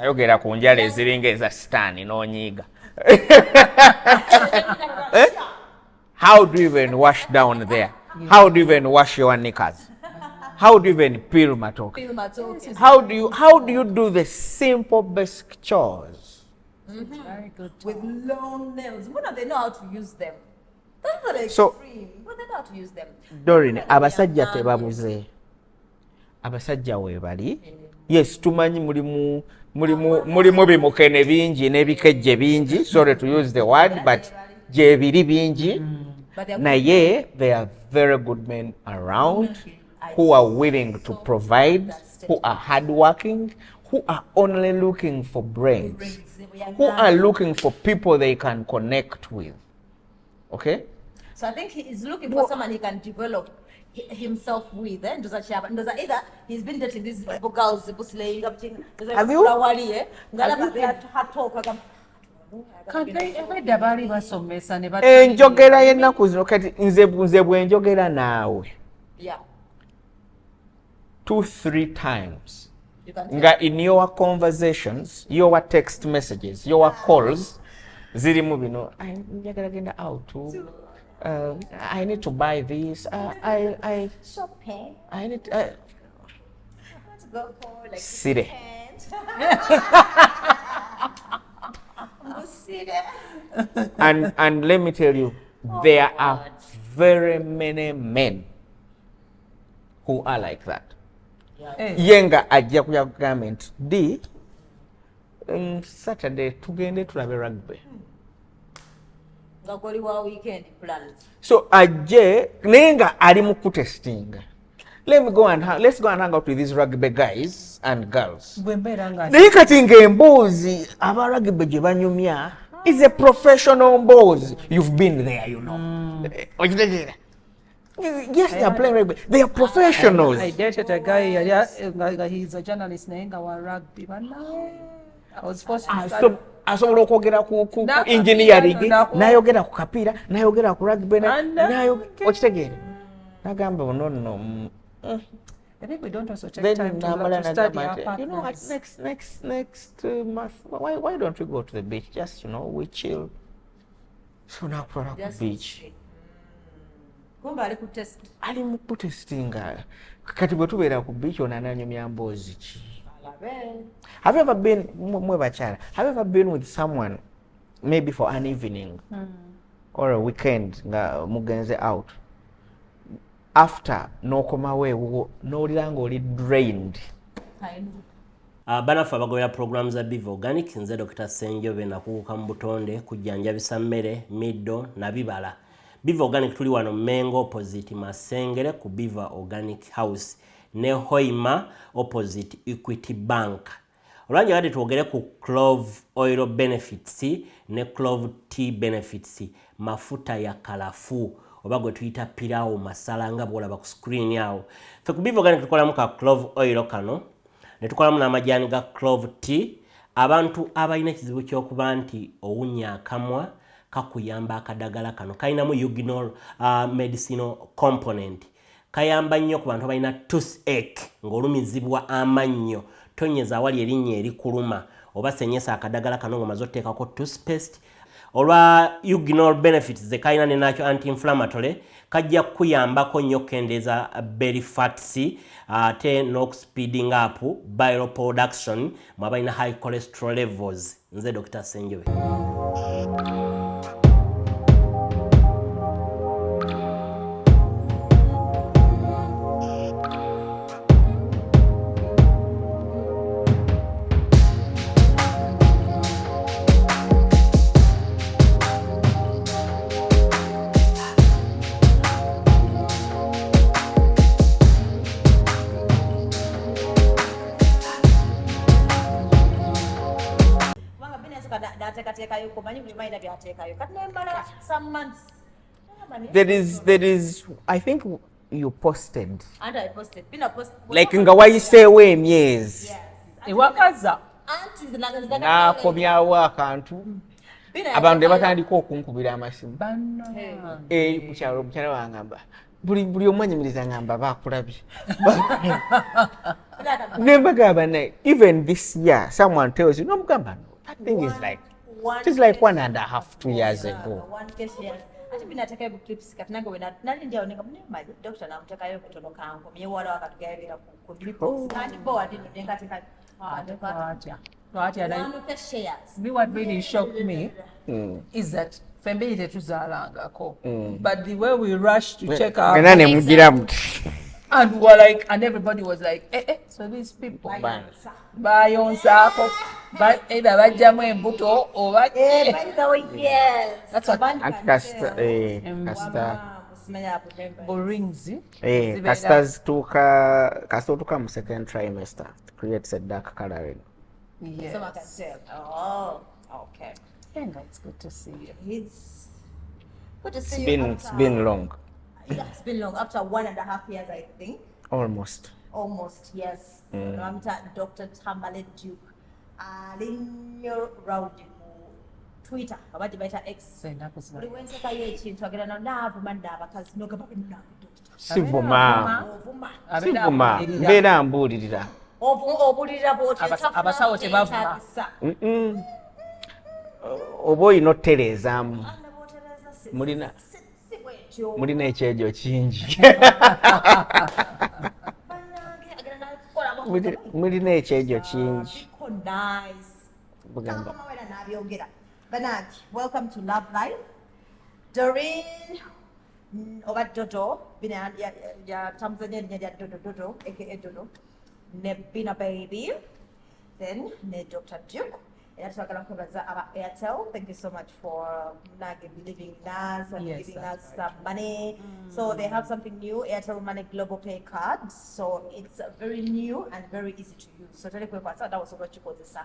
ayogera ku njala eziringa eza sitaani n'onyiiga. How do you even wash down there? How do you even wash your knickers? How do you even peel matoke? How do you do the simple basic chores? Very good. With long nails. But they know how to use them. That's not extreme. So, but they know how to use them. Dorine, abasajja tebabuze. Abasajja webali. Yes, tumanyi mulimu bimukene bingi n'ebikejje bingi. Sorry to use the word, but je biri bingi. Naye, there are very good men around who are willing to provide, who are hardworking, who are only looking for brains, who are looking for people they can connect with. Okay? So I think he is looking for someone he can develop himself with. Either he's been dating these girls, have you? Enjogera y'ennaku zino kati nze bwe njogera naawe 2-3 times nga in your conversations, your text messages, your calls zirimu bino, njagala genda out, I need to buy this, shopping. I need to go for like Sire. And let me tell you, there are very many men who are like that. Yenga ajja kuja government D Saturday tugende tulabe rugby. Weekend plans. So ajje nenga ali mu kutestinga. Let's go and hang out with these rugby guys and girls. Naye kati ng'emboozi aba rugby gye banyumya is a professional mboozi. You've been there, you know. Yes, they are playing rugby. They are professionals. I dated a guy, he's a journalist, named rugby. I was forced to study. Asobola okwogera ku engineering, n'ayogera ku kapiira, n'ayogera ku rugby, okitegeere. Nagamba no. I think we don't also take time to study our partners. You know what, next month, why don't we go to the beach? Just, we chill. So now product beach. Ali mu kutestinga. Kati bwe tubeera ku beach onananyumya mboozi ki? Have you ever been, have you ever been with someone, maybe for an evening or a weekend, nga mugenze out? After n'okoma weewo n'olira ng'oli drained. Banafu abagobera programs za Biva Organic, nze Dr. Senjobe nakuguka mu butonde kujjanjabisa mmere, middo na bibala. Biva Organic tuli wano Mengo opposite Masengere ku Biva Organic House ne Hoima opposite Equity Bank. Olwanja kati twogere ku clove oil benefits ne clove tea benefits, mafuta ya kalafu oba gwe tuyita pirao masala nga bwolaba ku screen yawo. Fe ku Biva Organic tukolamu ka clove oil kano ne tukolamu n'amajani ga clove tea. Abantu abalina ekizibu ky'okuba nti owunya akamwa kakuyamba akadagala kano kalinamu eugenol medicinal component. Kayamba nnyo ku bantu abalina toothache ng'olumizibwa amannyo, tonyeza awali erinnya erikuluma oba senyesa akadagala kano ng'omaze otteekako toothpaste. Olwa eugenol benefits ze kalina ne nakyo anti-inflammatory, kajja kuyambako nnyo kendeeza belly fats ate n'okuspeeding up bile production mu abalina high cholesterol levels. Nze Dr. Senjobe. There is, I think you posted. And I posted. Like nga wayiseewo emyezi. Ewakaza. N'akomyawo akantu. Abantu batandika okunkubira amasimu. Banno. Mukyala wangamba. buli omu anyumiriza ngamba bakulabye nembagamba naye even this year someone tells you nomugamba no that thing is like it is like 1.5 2 years ago. ate binateka ebu clips katinange wena nali ndio ninga mnemaje doctor namtakayo kutono kangu mye wala wakatugaira ku clips kandi board ninga teka Me, what really shocked me is that family tetuzalangako, but the way we rushed to check our and we were like, and everybody was like, so these people buy on sako, but either bajamu embuto or what? That's what Kasta Boringzi. Castas tuka mu second trimester creates a dark coloring. Yes. So I can tell. Oh, okay. And it's good to see you. It's good to see you. It's been long. Yeah, it's been long. After 1.5 years, I think. Almost, yes. I'm Dr. Tamale Duke. Linyo Rowdy Twitter. Abadi baita X. Buli wensekayo ekintu agenda naavuma n'abakazi n'ogamba Sivuma mbeera mbuulirira obulira bw'otyo abasawo tebavuma oba olina otereezaamu mulina ekyejo kingi mulina ekyejo kingi bugamba Bernard, welcome to Love Life. Doreen oba Dodo bina ya Tanzania ya Dodo aka Dodo ne Bina Baby, then ne Dr. Duke. And so Airtel, thank you so much for believing in us and giving us some money. So they have something new, Airtel Money Global Pay Card. So it's very new and very easy to use. So that was what you call this.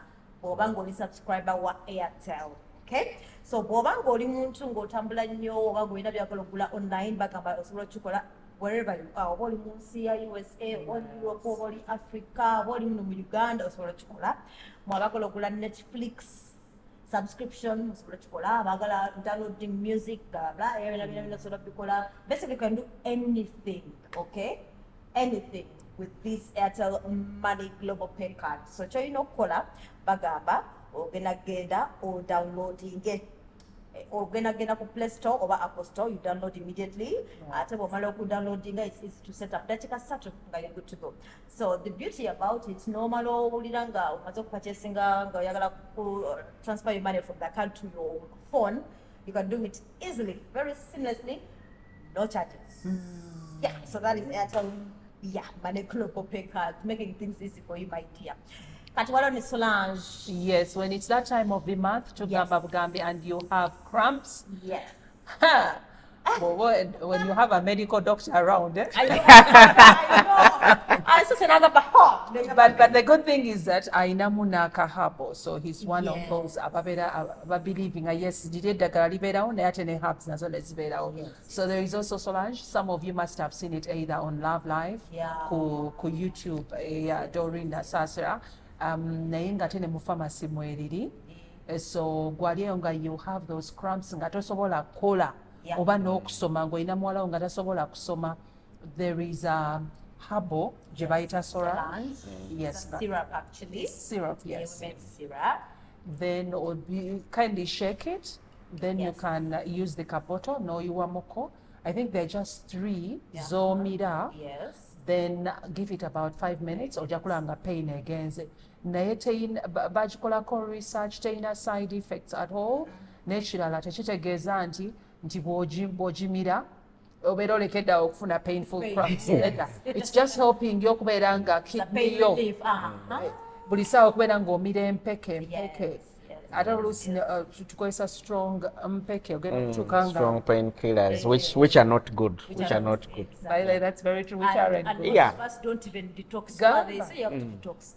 Bobango is subscriber wa Airtel. Okay? So Bobango oli muntu ng'otambula nnyo oba ng'olina by'okola online bagamba osobola kikola wherever you are. Oba oli mu nsi ya USA, oba oli Europe, oba oli Africa, oba oli mu Uganda osobola kikola. Mwabagala okugula Netflix subscription osobola kikola. Abagala downloading music, blah blah, ebintu osobola bikola. Basically you can do anything, okay? Anything with this Airtel Money Global Pay Card. So kyolina okukola bagamba ogenda or downloading it. Ogenda ku Play Store or Apple Store, you download immediately. Ate bw'omala downloading, it's easy to set up. Dakiika 3 nga you're good to go. So the beauty about it, normal owulira nga omaze okupurchasinga nga oyagala transfer your money from the account to your phone, you can do it easily, very seamlessly, no charges. Yeah, so that is Airtel Money Global Pay Card, making things easy for you, my dear. Solange. Yes, when it's that time of the month, Bugambi, and you have cramps. Yes. Well, when you have a medical doctor around, I know. But the good thing is that Ainamuna Kahabo, so he's one of those Ababeda believing, yes, did Dakar Libera on Atene Habs as well as Vera. So there is also Solange. Some of you must have seen it either on Love Live, ku YouTube, Doreen Sasra. Naye nga tene mu pharmacy mweriri, so gwaliyo nga you have those cramps nga tosobola kukola oba n'okusoma ng'olina muwala wo nga tasobola kusoma, there is a herbal gye bayita Solange. Yes, syrup actually. Syrup, yes. Syrup. Then you kindly shake it, then you can use the kapoto n'oyiwamoko. I think they're just 3 zomira. Yes. Then give it about 5 minutes ojja kulanga pain egenze. Naye bagikolako research teyina side effects at all. N'ekirala tekitegeeza nti bw'ogimira obeera olekeddawo okufuna painful cramps. It's just helping you okubeera nga kidney yo buli ssaawa okubeera ng'omira empeke. Ate oluusi tukozesa strong mpeke ogenda kutuuka nga strong painkillers which are not good. By the way, that's very true. Which aren't good. Most of us don't even detox. They say you have to detox.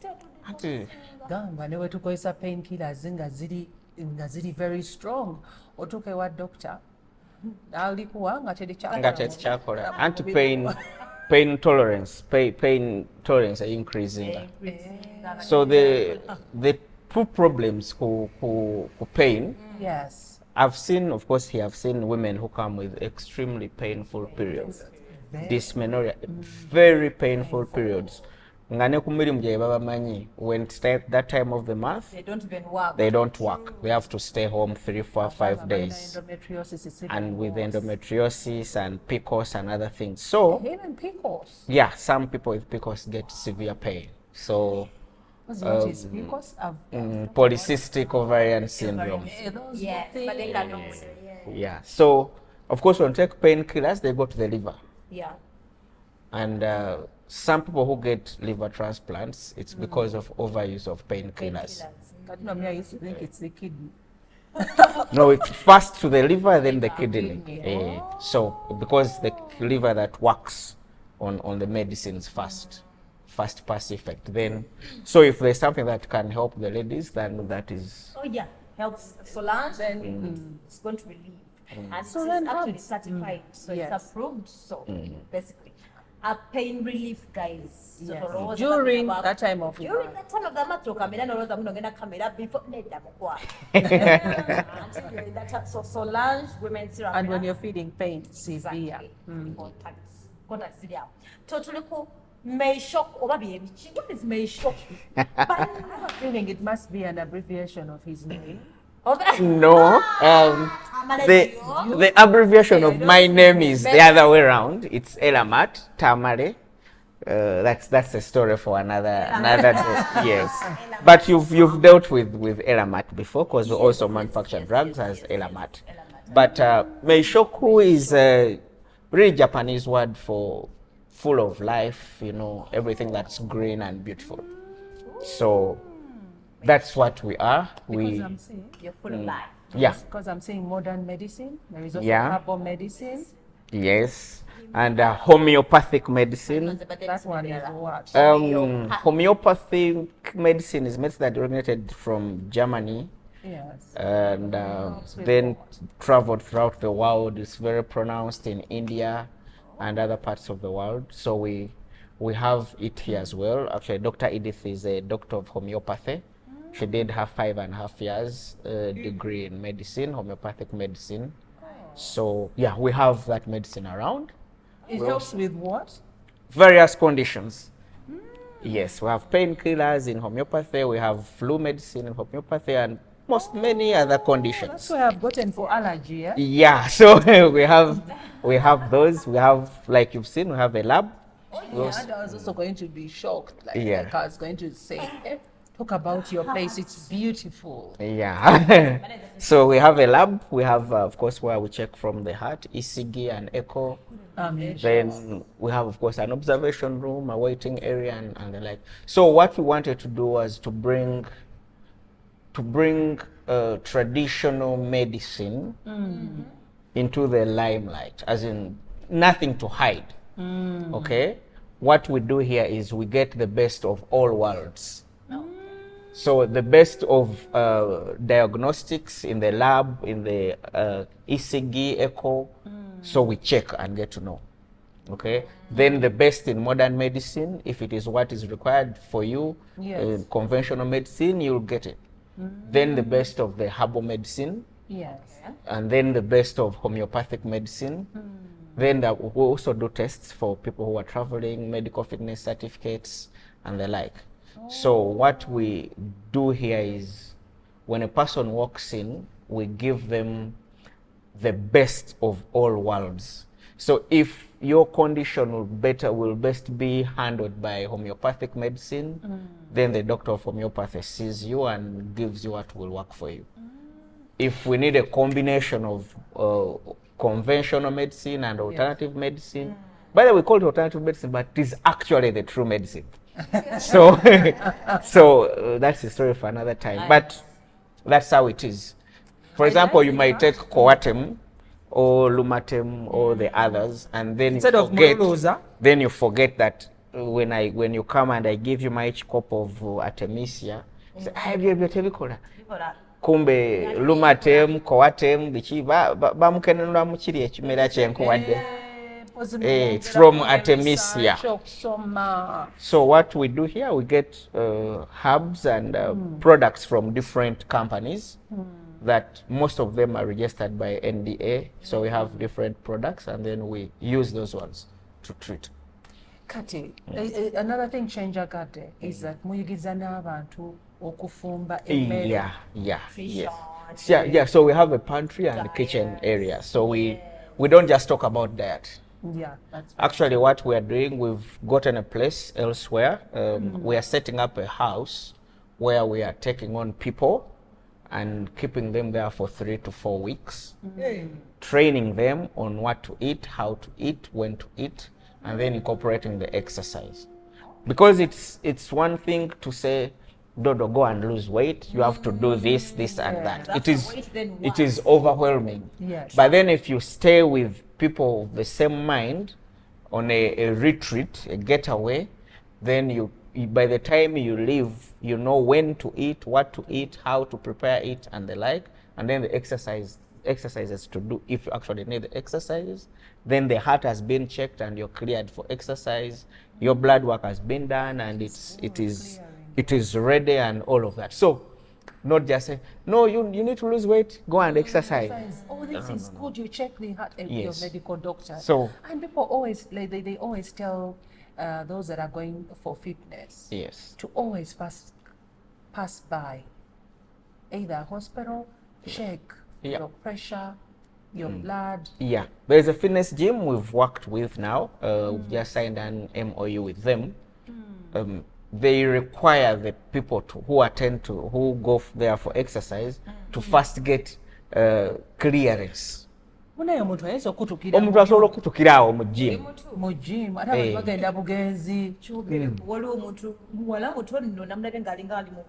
Gamba ne bwe tukozesa painkillers nga ziri very strong, otuuka ewa doctor n'alikuwa nga tekyakola anti pain tolerance are increasing. So the two problems who pain. Yes. I've seen women who come with extremely painful periods. dysmenorrhea, very painful periods. Nga ne ku mirimu gye babamanyi, when it's that time of the month, They don't even work. they don't work. They have to stay home 3, 4, 5 days. Endometriosis is even And with worse. endometriosis and PCOS and other things. So, Even PCOS. yeah, some people with PCOS get severe pain. So, Because what is PCOS? polycystic ovarian syndrome. Those Yes, things. but they cannot. Yeah. So, of course, when you take painkillers, they go to the liver. Yeah. And some people who get liver transplants, it's because of overuse of painkillers. But no, me, I used to think it's the kidney. No, it's first to the liver, then the kidney. So, because the liver that works on the medicines first pass effect. Then, so if there's something that can help the ladies, then that is. Oh yeah, helps Solange and it's going to relieve. And So so then it's actually herbs. certified, so Yes. it's approved. So basically, a pain relief, guys. So Yes. tolowooza During kamera that time of during life. that time of the month, kamera noloza muno ngena kamera before nedda mukwa. Until you're in that time. So Solange women's serum. And when you're feeling pain, severe. Contact Syria. Totally cool. May shock over baby. What is may shock? But I have a Feeling it must be an abbreviation of his name. No. The abbreviation of my name is the other way around. It's Elamat, Tamale. That's a story for another day. Yes. But you've dealt with Elamat before, because we also manufacture drugs as Elamat. But Meishoku is a really Japanese word for full of life, you know, everything that's green and beautiful. So that's what we are. Because I'm saying, You're full of life. Yeah. because I'm saying modern medicine, there is also Yeah. herbal medicine. Yes. And homeopathic medicine. That one is what? Homeopathic medicine is medicine that originated from Germany Yes. and then traveled throughout the world. It's very pronounced in India and other parts of the world. So we have it here as well. Actually, Dr. Edith is a doctor of homeopathy. She did her 5.5 years degree in medicine, homeopathic medicine. So yeah, we have that medicine around. It helps with what? Various conditions. Yes, we have painkillers in homeopathy, we have flu medicine in homeopathy, and many other That's conditions. why I've gotten for allergy. Eh? Yeah, so we have those. We have, like you've seen, we have a lab. Yeah, and I was also going to be shocked. Yeah. Like I was going to say, talk about your place. It's beautiful. Yeah. So we have a lab. We have, of course, where we check from the heart, ECG and echo. Then we have, of course, an observation room, a waiting area, and the like. So what we wanted to do was to bring traditional medicine into the limelight, as in nothing to hide. Okay? What we do here is we get the best of all worlds. So the best of diagnostics in the lab, in the ECG, echo, so we check and get to know. Okay? Then the best in modern medicine, if it is what is required for you, Yes. conventional medicine, you'll get it. Then the best of the herbal medicine, Yes. and then the best of homeopathic medicine. Then we also do tests for people who are traveling, medical fitness certificates, and the like. So what we do here is, when a person walks in, we give them the best of all worlds. So if your condition will best be handled by homeopathic medicine, then the doctor of homeopathy sees you and gives you what will work for you. If we need a combination of conventional medicine and alternative medicine, by the way, we call it alternative medicine, but it is actually the true medicine. So that's the story for another time. But that's how it is. For example, you might take Coatem or Lumatem or the others, and then Instead you of forget. Muruza. Then you forget that when you come and I give you my each cup of Artemisia, you say, "I have tebikola." Kumbe Lumatem, Coatem, bichi bamukenera mu kiri ekimera kyenkuwadde. It's from Artemisia. So what we do here, we get herbs and products from different companies that most of them are registered by NDA. So we have different products and then we use those ones to treat. Kati, another thing kyenjagadde is that muyigiza n'abantu okufumba emmere. Yeah. So we have a pantry and a kitchen area. So we don't just talk about that. Yeah, that's right. Actually, what we are doing, we've gotten a place elsewhere. We are setting up a house where we are taking on people and keeping them there for 3 to 4 weeks, training them on what to eat, how to eat, when to eat, and then incorporating the exercise. Because it's one thing to say, Dodo, go and lose weight. You have to do this, and that. It is overwhelming. Yes. But then if you stay with people of the same mind on a retreat, a getaway, then you by the time you leave, you know when to eat, what to eat, how to prepare it, and the like. And then the exercises to do, if you actually need the exercises, then the heart has been checked and you're cleared for exercise. Your blood work has been done, and it is ready and all of that. So not just say, no, you need to lose weight, go and exercise. Oh, this is good. You check the heart of your medical doctor. So, and people always, they always tell those that are going for fitness to always pass by either hospital, check your pressure, your blood. Yeah, there's a fitness gym we've worked with now. We've just signed an MOU with them. They require the people who go there for exercise to first get clearance. Omuntu asobola okutuukira awo mu gym ate bagenda bugenzi waliwo omuntu muwala muto nno namulabye ng'alinga ali mu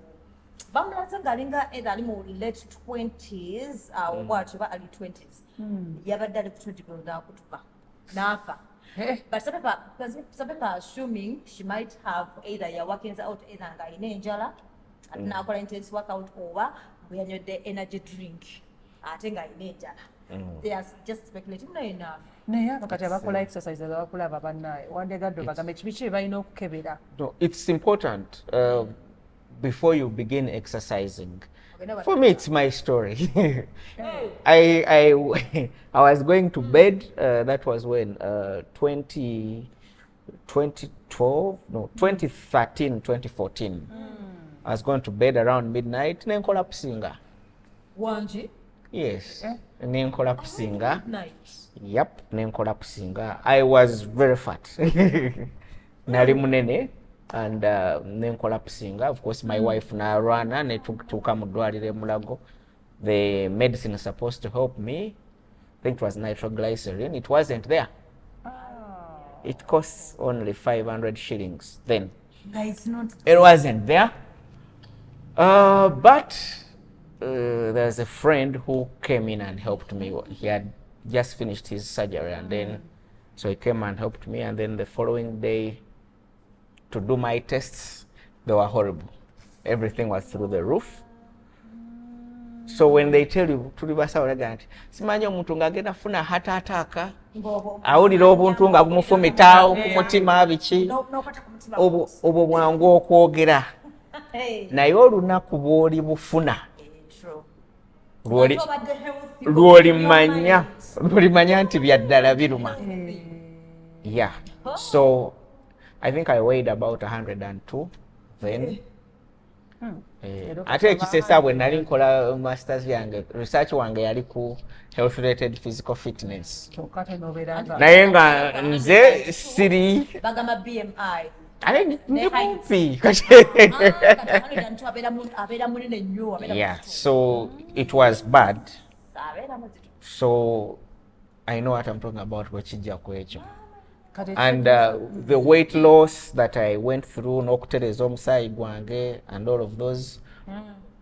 bamulaze ng'alinga either ali mu late 20s bw'atyo oba early 20s yabadde ali ku treadmill n'akutuka n'afa. But some people are assuming she might have either you're working out either ng'alina enjala ate n'akola intense workout oba bwe yanywedde energy drink ate ng'alina enjala. They are just speculating. naye abakati abakola exercise abakulaba bannaye wandegadde bagambe kibi kye balina okukebera. No, it's important before you begin exercising. For me, it's my story. I was going to bed. That was when 2013, 2014. I was going to bed around midnight. Nenkola Abasinga. Wanji? Yes. Nenkola Abasinga. Nice. Yep. Nenkola Abasinga. I was very fat. Nali munene. And nenkola Abasinga. Of course, my wife narwana netuka mu ddwaliro Mulago. The medicine is supposed to help me. I think it was nitroglycerin. It wasn't there. It costs only 500 shillings then. It's not. It wasn't there. But there's a friend who came in and helped me. He had just finished his surgery, and then so he came and helped me. And then the following day, to do my tests, they were horrible. Everything was through the roof. So when they tell you, tulibasa olaganti, simanyi omuntu ng'agenda funa heart attack, awulira obuntu nga bumufumita ku mutima biki, obwo bwangu okwogera. Naye olunaku bw'oli bufuna, lw'olimanya nti byaddala biruma. Yeah. So I think I weighed about 102 then. Ate ekisesa bwe nali nkola masters yange, research wange yali ku health related physical fitness. Naye nga nze siri Bagama BMI. Yeah, so it was bad. So I know what I'm talking about. And the weight loss that I went through, and all of those,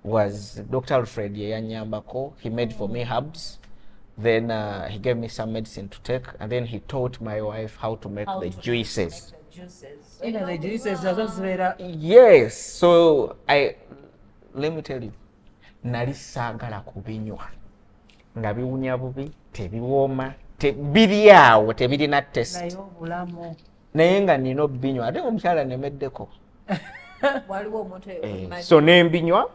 was Dr. Alfred Yanyambako. He made for me herbs. Then he gave me some medicine to take, and then he taught my wife how to make the juices. The juices Yes. So let me tell you, nali sagala kubinywa nga biwunya bubi tebiwooma biri awo tebirina test naye nga nina obinywa ate omukyala nemeddeko. So nembinywa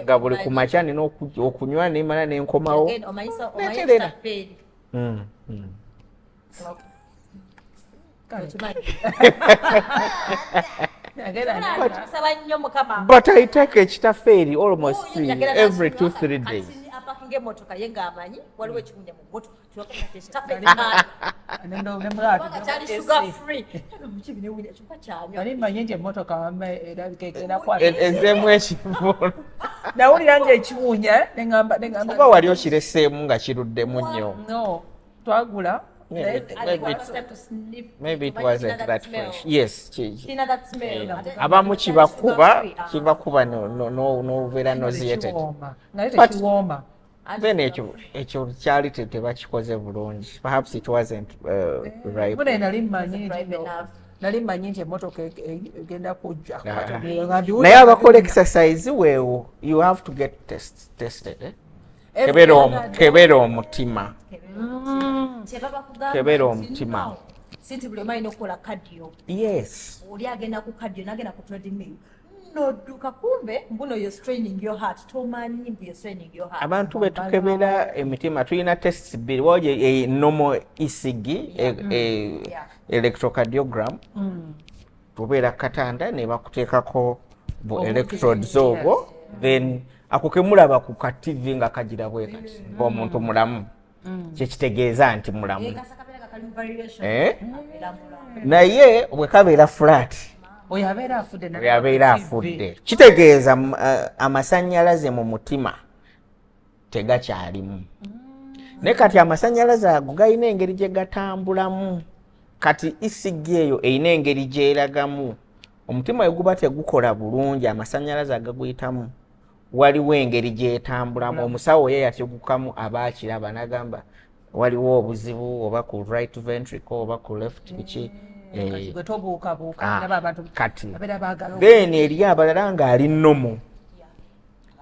nga buli ku makya nina okunywa nemala nenkomawo neterera. Tusaba nnyo Mukama. But I take ekitaffe eri almost every 2-3 days. Apakinga emmotoka ye ng'amanyi waliwo ekiwunya mu mmotoka manyi nti emmotoka Ezeemu ekivulu. nawulira nti ekiwunya Oba wali okireseemu nga kiruddemu nnyo. no twagula Maybe it wasn't that fresh. Yes. abamu kibakuba n'obeera nauseated. nga tekiwooma Then ekyo kyali tebakikoze bulungi. Perhaps it wasn't right. bune nali mmanyi nti emmotoka egenda kujja Naye abakola exercise weewo, you have to get tested. Kebera omutima. Kebera omutima. sinti buli omu alina okukola cardio. Yes. Oli agenda ku cardio n'agenda ku treadmill nodduka kumbe mbuno you're straining your heart tomanyi mbu you're straining your heart. Abantu betukebera emitima tulina tests bbiri waliwo normal ECG electrocardiogram tubeera katanda ne bakuteekako electrodes obwo then ako kemulaba ku ka TV nga kagira bwe kati ng'omuntu mulamu kyekitegeeza nti mulamu naye bwe kabeera flat oyo yabeera afudde kitegeeza amasannyalaze mu mutima tegakyalimu naye kati amasannyalaze ago galina engeri gye gatambulamu kati ECG eyo erina engeri gyeragamu omutima we guba tegukola bulungi amasannyalaze agaguyitamu waliwo engeri gyetambulamu omusawo ye yategukamu abaakiraba n'agamba waliwo obuzibu oba ku right ventricle oba ku left biki kati then eri abalala ng'ali nomo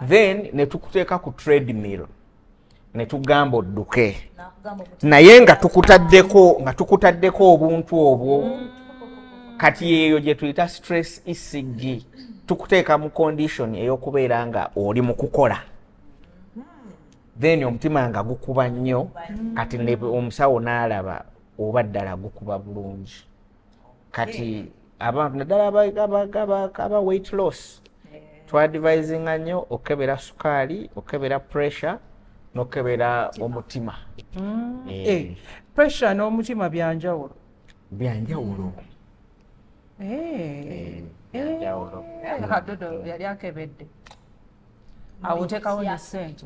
then ne tukuteeka ku treadmill ne tugamba odduke naye nga tukutaddeko obuntu obwo kati eyo gye tuyita stress ECG tukuteeka mu condition ey'okubeera nga oli mu kukola then omutima nga gukuba nnyo kati omusawo n'alaba oba ddala gukuba bulungi kati abantu naddala aba weight loss twadvisinga nnyo okebera sukaali okebera pressure n'okebera omutima. Pressure n'omutima byanjawulo kadodo yali akebedde awoteekawo ne ssente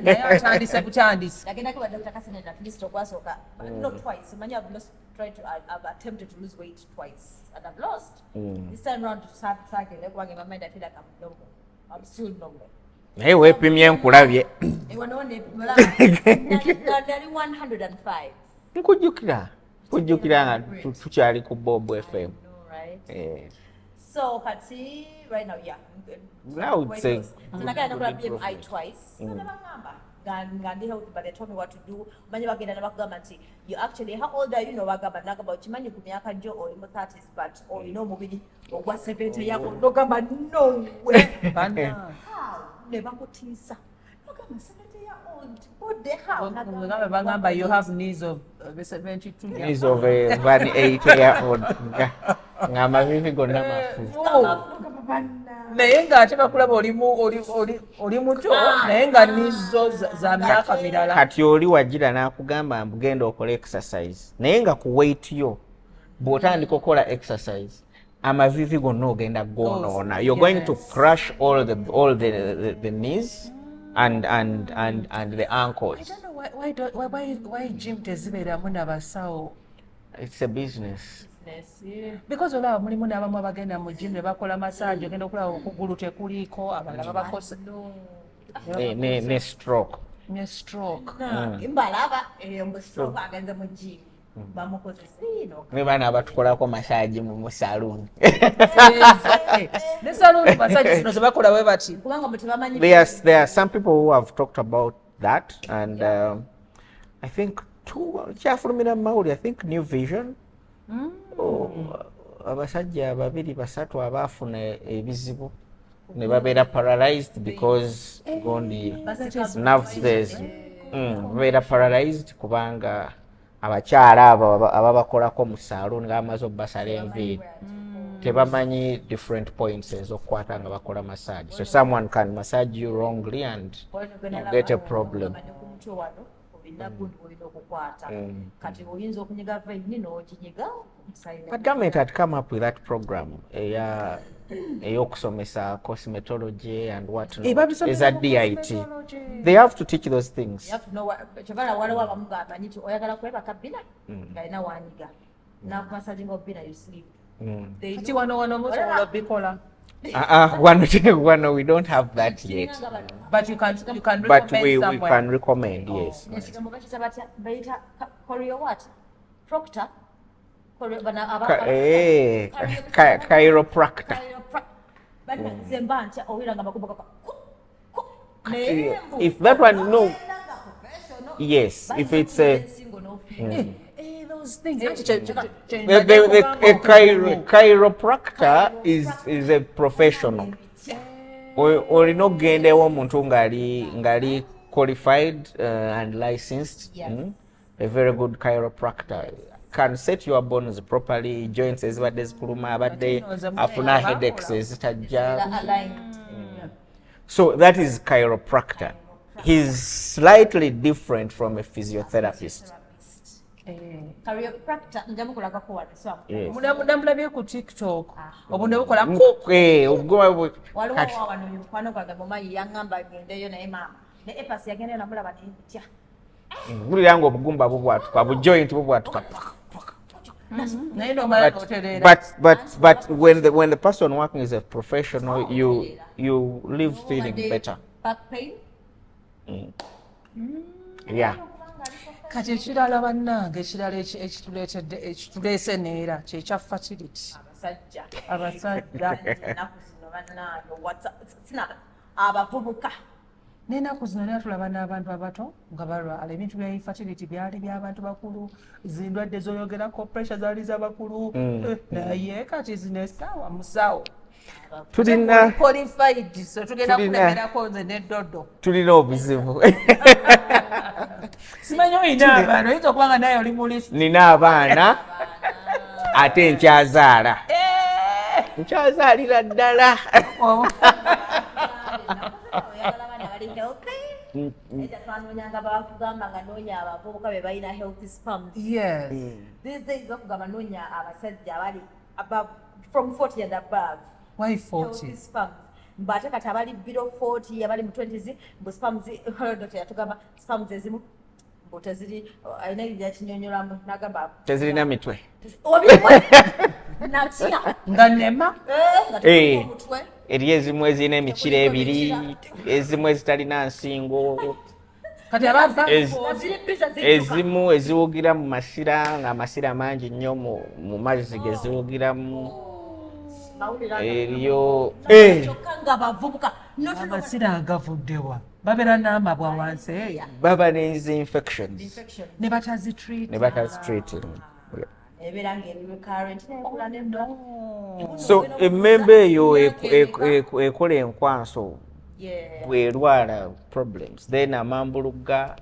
naye atandise butandise nagendako ba Dr. Kasene at least okwasooka not twice manyi I've attempted to lose weight twice and I've lost this time round to sagende kubanga my mind I feel like I'm normal. I'm still normal. naye weepimye nkulabye nali 105 nkujjukira nga tukyali ku Bob FM. So kati right now Now it's a nagenda nakula BMI twice nabagamba ngandi health but they told me what to do manyi bagenda nabakugamba nti you actually how old are you bagamba nagamba kimanyi ku myaka jo oli mu 30s but olina omubiri ogwa 70 yako nogamba no way ne bakutiisa nogamba 70-year-old bagamba you have knees of 72 knees of a 80-year-old nga amavivi gonna mafu naye ng'ate bakulaba oli muto naye nga nizo za myaka mirala kati oli wagira n'akugamba mbugenda okola exercise naye nga ku weight yo bw'otandika okukola exercise amavivi gonna ogenda gonoona you're going to crush all the knees and the ankles. I don't know why gym tezibeeramu n'abasawo. It's a business. Because olaba mulimu n'abamu abagenda mu gym ne bakola massage ogenda okulaba okugulu tekuliiko abalala bakosa ne stroke mbalaba mbu stroke agenze mu gym bamukozesa ino ne bana abatukolako massage mu saloon ne saloon massage zino ze bakola bwe bati kubanga mutebamanyi there are some people who have talked about that and I think kyafulumira mu mawuli I think New Vision abasajja 2-3 abaafuna ebizibu ne babeera paralyzed because gondi nerves babeera paralyzed kubanga abakyala abo ababakolako mu saloon nga bamaze obbasala enviiri tebamanyi different points ez'okukwata nga bakola massage, so someone can massage you wrongly and you get a problem. But government had come up with that program eyokusomesa cosmetology and what not is a DIT. They have to teach those things. You have to know what waliwo abamu gamanyi nti oyagala kwebaka bbina galina wanyiga nakumasajinga obbina you sleep. Kati wano musobola obikola. One, we don't have that yet. But you can recommend But we somewhere. can recommend, yes. Proctor. Chiropractor. If that one, no. Yes, if it's a Those things. chiropractor is a professional. Olina okugendawo omuntu ngali qualified and licensed. A very good chiropractor can set your bones properly, joints ezibadde zikuluma abadde afuna headaches ezitajja. So that is chiropractor. He's slightly different from a physiotherapist. Chiropractor njamukulagako wano so. Mudamulabye ku TikTok. Obunde bukola waliwo wano mukwano gwange mumanyi yaŋŋamba agendeyo naye maama ne epas yagendeyo namulaba nentya. Buliranga obugumba bubwatuka bujoint bubwatuka. But when the person working is a professional, you live feeling better. Back pain? Yeah. Kati ekirala bannange ekirala ekituleese neera kyekya fertility. Abasajja abavubuka n'ennaku zino naye tulaba n'abantu abato nga balwala ebintu bya infertility byali by'abantu bakulu, zindwadde zoyogerako pressure zaali z'abakulu naye kati zino essaawa musawo tulina qualified, so tugenda kulemerako nze n'eddodo. Tulina obuzibu. Simanyi oyina abaana oyinza okuba nga naye oli mu list. Nina abaana ate nkyazaala. Nkyazaalira ddala. Twanonyanga bakugamba nga noonya abavubuka be balina healthy sperms. Yes. These days bakugamba noonya abasajja abali above from 40 and above. Why Healthy 40? sperms. Mbate kati abali below 40 abali mu 20s mbu sperms doctor yatugamba sperms ezimu mbu teziri ayina yakinyonyolamu nagamba Tezirina mitwe. natya Nga nema? nga mutwe. Eri ezimu ezirina emikiro ebiri, ezimu ezitalina nsingo, Kati abava ezimu eziwugira mu masira ng'amasira mangi nnyo mu mazzi ge ziwugiramu. Eriyo kyokka nga bavubuka amasira agavuddewa babeera n'amabwa wansi baba n'ezi infections ne batazitreat. ebeera ng'eri recurrent nekula nendo. So emmembe eyo ekola enkwanso bw'erwala problems, then amambuluga.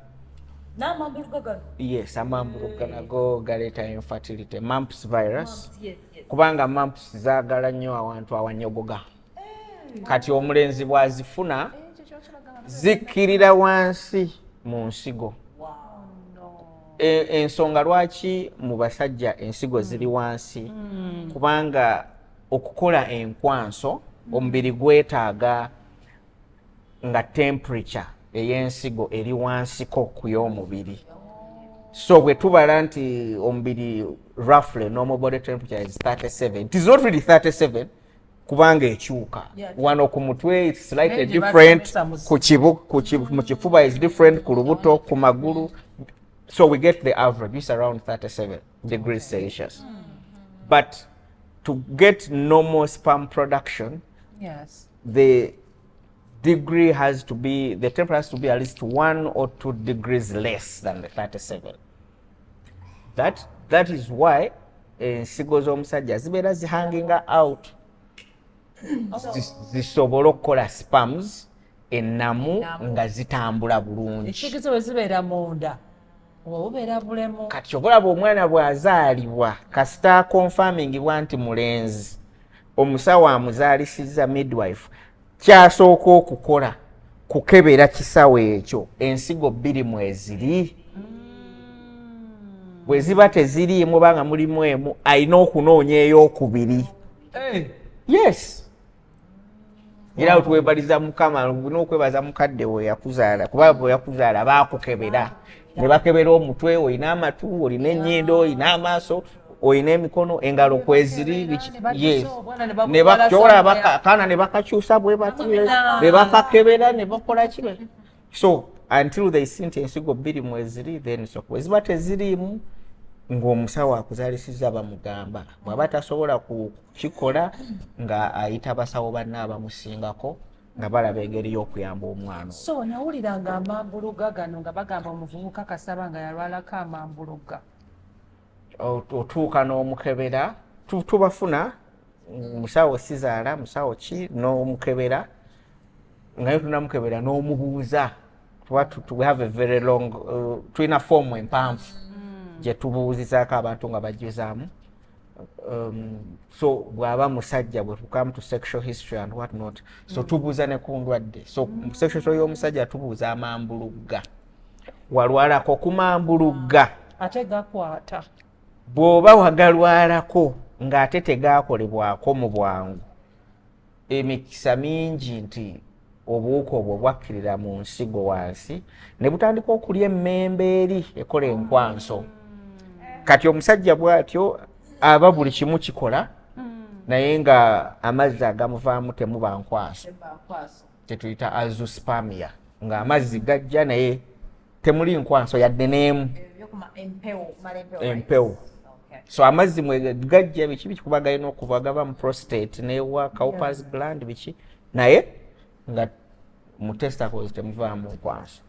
N'amambuluga gano. Yes, amambuluga nago galeeta infertility, mumps virus. Yes. Kubanga mumps zaagala nnyo awantu awanyogoga. Kati omulenzi bw'azifuna zikkirira wansi mu nsigo. Ensonga lwaki mu basajja ensigo ziri wansi kubanga okukola enkwanso omubiri gwetaaga nga temperature ey'ensigo eri wansiko ku y'omubiri. So bwe tubala nti omubiri roughly normal body temperature is 37, it is not really 37 kubanga ekyuka. Wano ku mutwe it's slightly different, mu kifuba is different, ku lubuto, ku magulu. So we get the average, it's around 37 degrees Celsius. But to get normal sperm production, Yes. the degree has to be, the temperature has to be at least 1 or 2 degrees less than the 37. That is why ensigo z'omusajja zibeera zihanginga out. Zisobola okukola sperms ennamu nga zitambula bulungi. Ekigezo bwe zibeera munda obeera bulemu kati obalaba omwana bw'azaalibwa kasita confirmingibwa nti mulenzi omusawo amuzaalisiza midwife kyasooka okukola kukebera kisawo ekyo ensigo 2 mweziri bwe ziba teziriimu banga mulimu emu alina okunoonya ey'okubiri. Yes. Era tuwebaliza Mukama olina okwebaza mukadde we yakuzaala kuba bwe yakuzaala baakukebera ne bakebera omutwe olina amatu olina ennyindo olina amaaso olina emikono engalo kweziri ne bakyola akaana ne bakakyusa bwe bati ne bakakebera ne bakola kibe. So until they see nti ensigo 2 mweziri then so bwe ziba teziriimu ng'omusawo akuzaalisiza bamugamba bw'aba tasobola kukikola nga ayita abasawo banne abamusingako nga balaba engeri y'okuyamba omwana. So nawuliranga amambuluga gano nga bagamba omuvubuka kasaba nga yalwalako amambuluga. Otuuka n'omukebera tubafuna musawo sizaala musawo ki n'omukebera nga tunamukebera n'omubuuza we have a very long tulina fomu empanvu gye tubuuzizaako abantu nga bajjuzaamu. So bw'aba musajja bwe come to sexual history and what not so tubuuza ne ku ndwadde. So sexual history y'omusajja tubuuza amambuluga walwalako ku mambuluga ate gakwata bw'oba wagalwalako ng'ate tegaakolebwako mu bwangu emikisa mingi nti obuwuka obwo bwakkirira mu nsigo wansi ne butandika okulya emmembe eri ekola enkwanso. Kati omusajja bw'atyo aba buli kimu kikola naye nga amazzi agamuvaamu temuba nkwaso tetuyita azoospermia nga amazzi gajja naye temuli nkwaso yadde n'emu empewo. So amazzi mwe gajja biki kuba galina okuba gaba mu prostate newa Cowper's gland biki naye nga mu testicles temuvaamu nkwaso.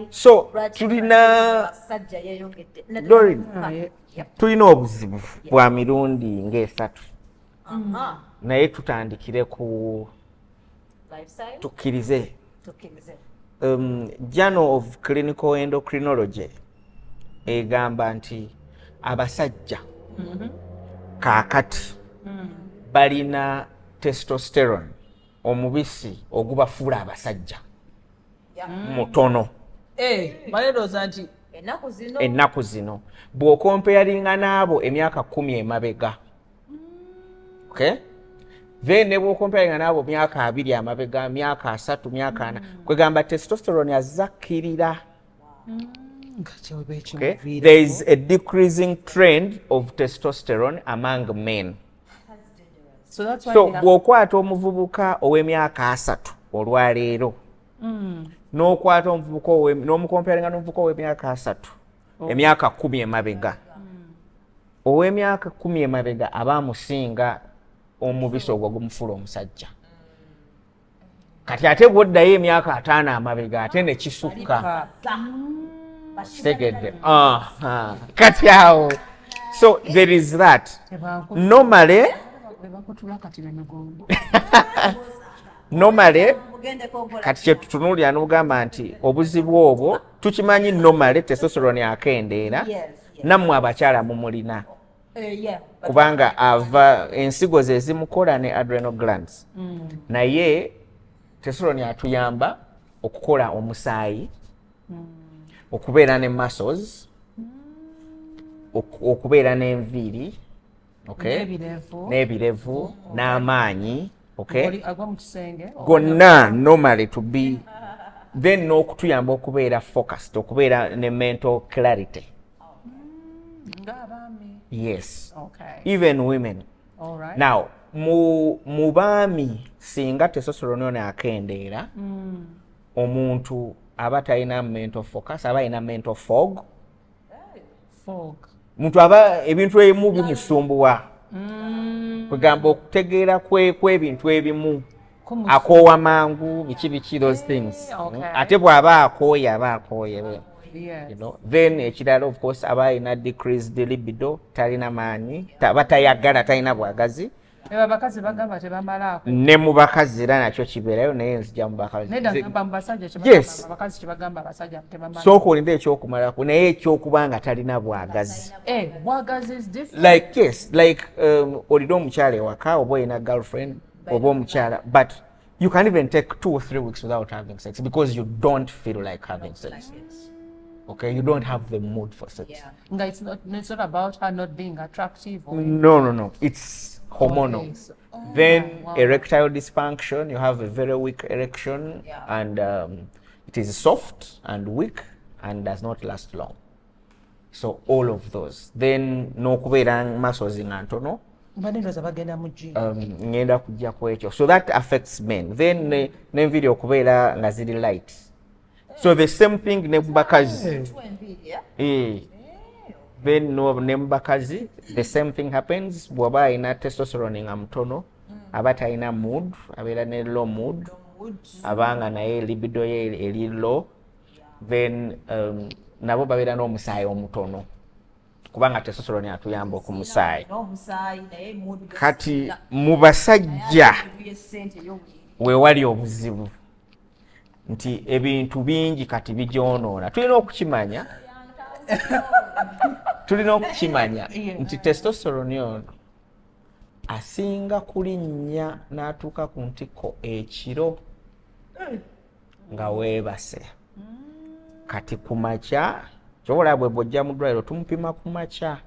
So tulina tulina obuzibu bwa mirundi ng'esatu naye tutandikire ku tukkirize Journal of Clinical Endocrinology egamba nti abasajja kaakati balina testosterone omubisi ogubafuula abasajja mutono balowooza nti ennaku zino bw'okompeyaringa n'abo emyaka 10 emabega. Okay? Then ne bw'okompeyaringa n'abo myaka 2 amabega myaka 3 myaka 4 kwegamba testosterone azakkirira. Okay? There is a decreasing trend of testosterone among men. So bw'okwata omuvubuka ow'emyaka 3 olwaleero n'okwata omuvubuka n'omukompeyaringa n'omuvubuka ow'emyaka 3 emyaka 10 emabega ow'emyaka 10 emabega abaamusinga omubisi ogwo gumufuula omusajja. Kati ate bw'oddayo emyaka 5 amabega ate ne kisukka tegedde kati awo. So there is that normally kati kyetutunuulira n'ogamba nti obuzibu obwo tukimanyi normally testosterone akendeera nammwe abakyala mumulina kubanga ava ensigo ze zimukola ne adrenal glands naye testosterone atuyamba okukola omusaayi okubeera ne muscles okubeera n'enviiri n'ebirevu n'amaanyi gonna normally to be then n'okutuyamba okubeera focused okubeera ne mental clarity. Yes. Even women. Now mu baami singa testosterone akendeera omuntu aba talina mental focus aba alina mental fog. Muntu aba ebintu ebimu bimusumbuwa kwegamba okutegeera kw'ebintu ebimu akoowa mangu biki those things. Ate bw'aba akooye aba akooye you know. Then ekirala of course aba alina decreased libido talina maanyi aba tayagala talina bwagazi eba bakazi bagamba tebamalaako ne mu bakazi era nakyo kibeerayo naye nzija mu bakazi nedda ngamba mu basajja Yes. abakazi kyebagamba abasajja tebamalaako sooka olinde ekyokumalako naye ekyokuba nga talina bwagazi bwagazi is different like yes like olina omukyala ewaka oba olina girlfriend oba omukyala but you can even take 2 or 3 weeks without having sex because you don't feel like having sex. Okay, you don't have the mood for sex. nga it's not about her not being attractive or No. It's hormonal. Okay, so- Then wow. erectile dysfunction, you have a very weak erection and it is soft and weak and does not last long. So all of those. Then nokubeera muscles nga ntono. mbadde ndowooza bagenda mu gym ngenda kujja ku ekyo. So that affects men. Then n'enviiri okubeera nga ziri light. So the same thing ne mu bakazi. Then ne mu bakazi the same thing happens bw'aba alina testosterone nga mutono aba talina mood abeera ne low mood abanga naye libido ye eri low then nabo babeera n'omusaayi omutono kubanga testosterone atuyamba okumusaayi kati mu basajja weewali obuzibu nti ebintu bingi kati bijoonoona tulina okukimanya nti testosterone ono asinga kulinnya n'atuuka ku ntikko ekiro nga weebase kati ku makya kyobola bwe bw'ojja mu ddwaliro tumupima ku makya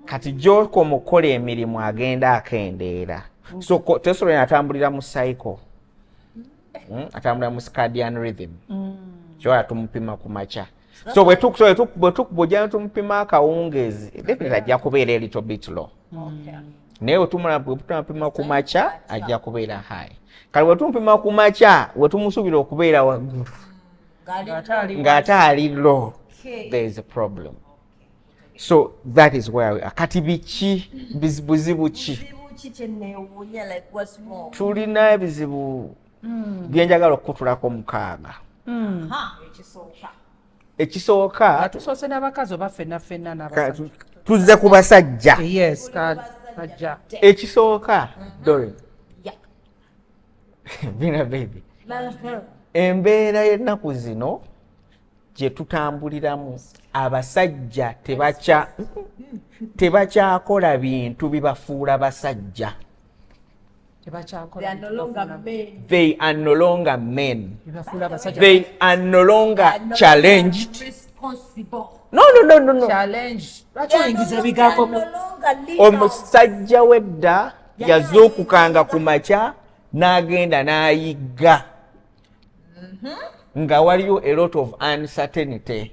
kati gy'okoma okukola emirimu agenda akendeera so testosterone atambulira mu cycle atambulira mu circadian rhythm kyobola tumupima ku makya so bw'ojja tumupima akawungeezi definitely ajja kubeera a little bit low naye wetumupima ku makya ajja kubeera high kale wetumupima ku makya wetumusuubira okubeera waggulu ng'ate ali low there is a problem so that is where we are kati biki buzibu ki tulina ebizibu byenjagala okutulako 6 ekisooka tusoose n'abakazi oba ffenna tuzze ku basajja yes kajja ekisooka Dore bina baby embeera y'ennaku zino gye tutambuliramu abasajja tebakyakola bintu bibafuula basajja they are no longer men they are no longer challenged no omusajja wedda yazuukukanga ku makya n'agenda n'ayigga nga waliyo a lot of uncertainty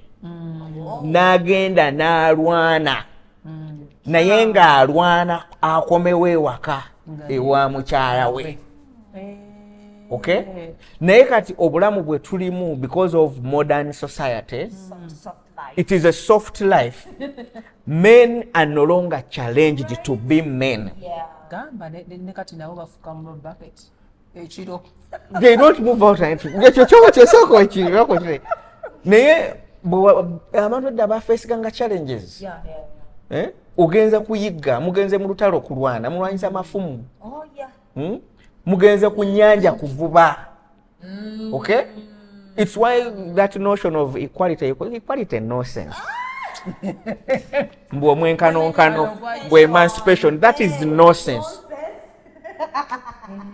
n'agenda n'alwana naye ng'alwana akomewo ewaka ewa mukyala we okay naye kati obulamu bwe tulimu because of modern society it is a soft life men are no longer challenged to be men gamba ne kati nabo bafuka mu bucket ekiro they don't move out ekyo kyosooka ekirako kire naye abantu edda bafeesiganga challenges ogenza kuyigga mugenze mu lutalo kulwana mulwanyisa mafumu mugenze ku nnyanja kuvuba okay it's why that notion of equality nonsense mbwe omwenkanonkano bwe emancipation that is nonsense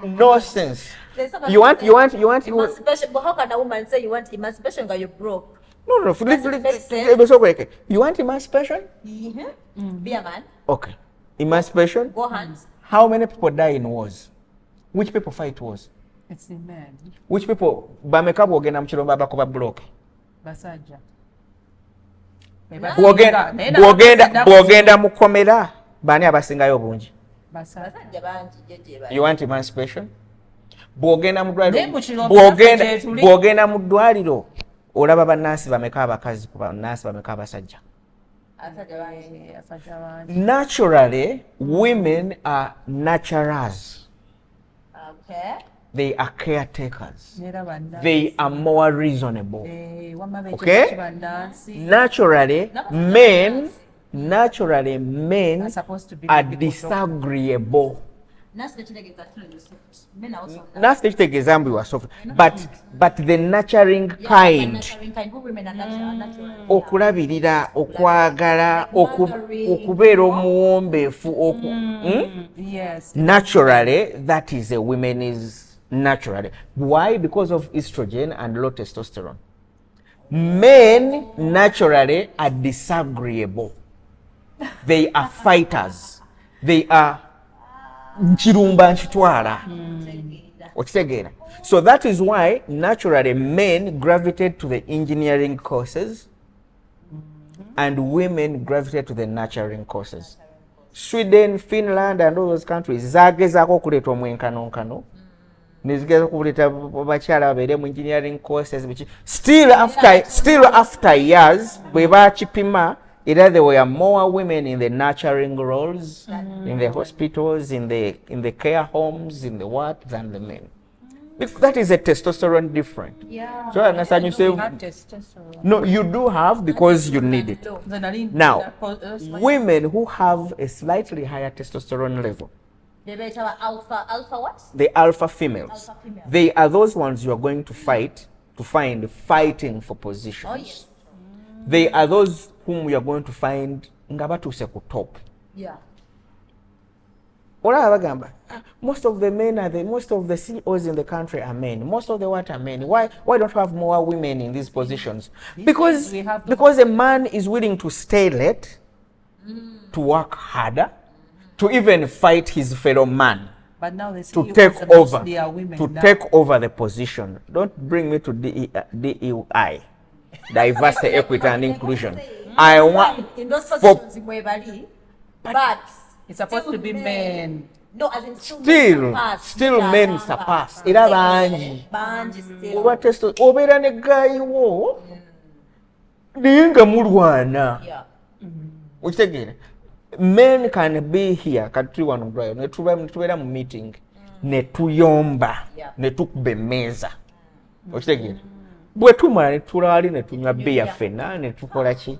nonsense you want emancipation, but how can a woman say you want emancipation because you're broke? no you want emancipation Be a man. okay emancipation Go hands. how many people die in wars which people fight wars it's the man which people bameka bwogenda mu kirombe abakuba bloke basajja bwogenda mu komera baani abasingayo obungi Abasajja bangi jeje you want emancipation bwogenda mu ddwaliro Naye mu kirombe bwogenda mu ddwaliro olaba bannansi bameka abakazi kuba nnansi bameka abasajja abasajja bangi naturally women are naturals Okay. they are caretakers nera banna they are more reasonable wamma okay naturally men are supposed to be are people disagreeable Nasi tekitegeeza mbu you are soft, but the nurturing kind, okulabirira, okwagala, okubeera omuwombeefu, Yes. naturally that is a woman is naturally. Why? Because of estrogen and low testosterone. Men naturally are disagreeable. They are fighters. They are nchirumba nchitwala. Okitegeera. So that is why naturally men gravitate to the engineering courses and women gravitate to the nurturing courses. Sweden, Finland and all those countries zagezaako okuleeta omwenkanonkano nezigeza okuleeta abakyala babeere mu engineering courses still after years bwe bakipima era there were more women in the nurturing roles in the hospitals, in the care homes, in the what than the men. Because that is a testosterone different. Yeah. So I understand you say no, you do have because you need it. Now, women who have a slightly higher testosterone level, Alpha what? the alpha females, Alpha female. they are those ones you are going to find fighting for positions. Oh yes. They are those whom you are going to find nga batuuse ku top. Yeah. Olaba bagamba most of the CEOs in the country are men. Most of the what are men. Why don't we have more women in these positions? Because a man is willing to stay late, to work harder, to even fight his fellow man. But now the To CEOs take over, mostly are women to now. take over the position. Don't bring me to DEI, diversity, equity, and inclusion. I want in those for positions where bali, but It's supposed to be men. No, as in still men surpass. Era bangi. still. Olwa testo obeera ne guy wo naye nga mulwana. Yeah. Okitegeera. Men can be here kati tuli wano Brian ne tubeera mu meeting ne tuyomba ne tukuba emmeeza. Okitegeera. Bwe tumala ne tulaali ne tunywa bbiya ffenna ne tukola ki?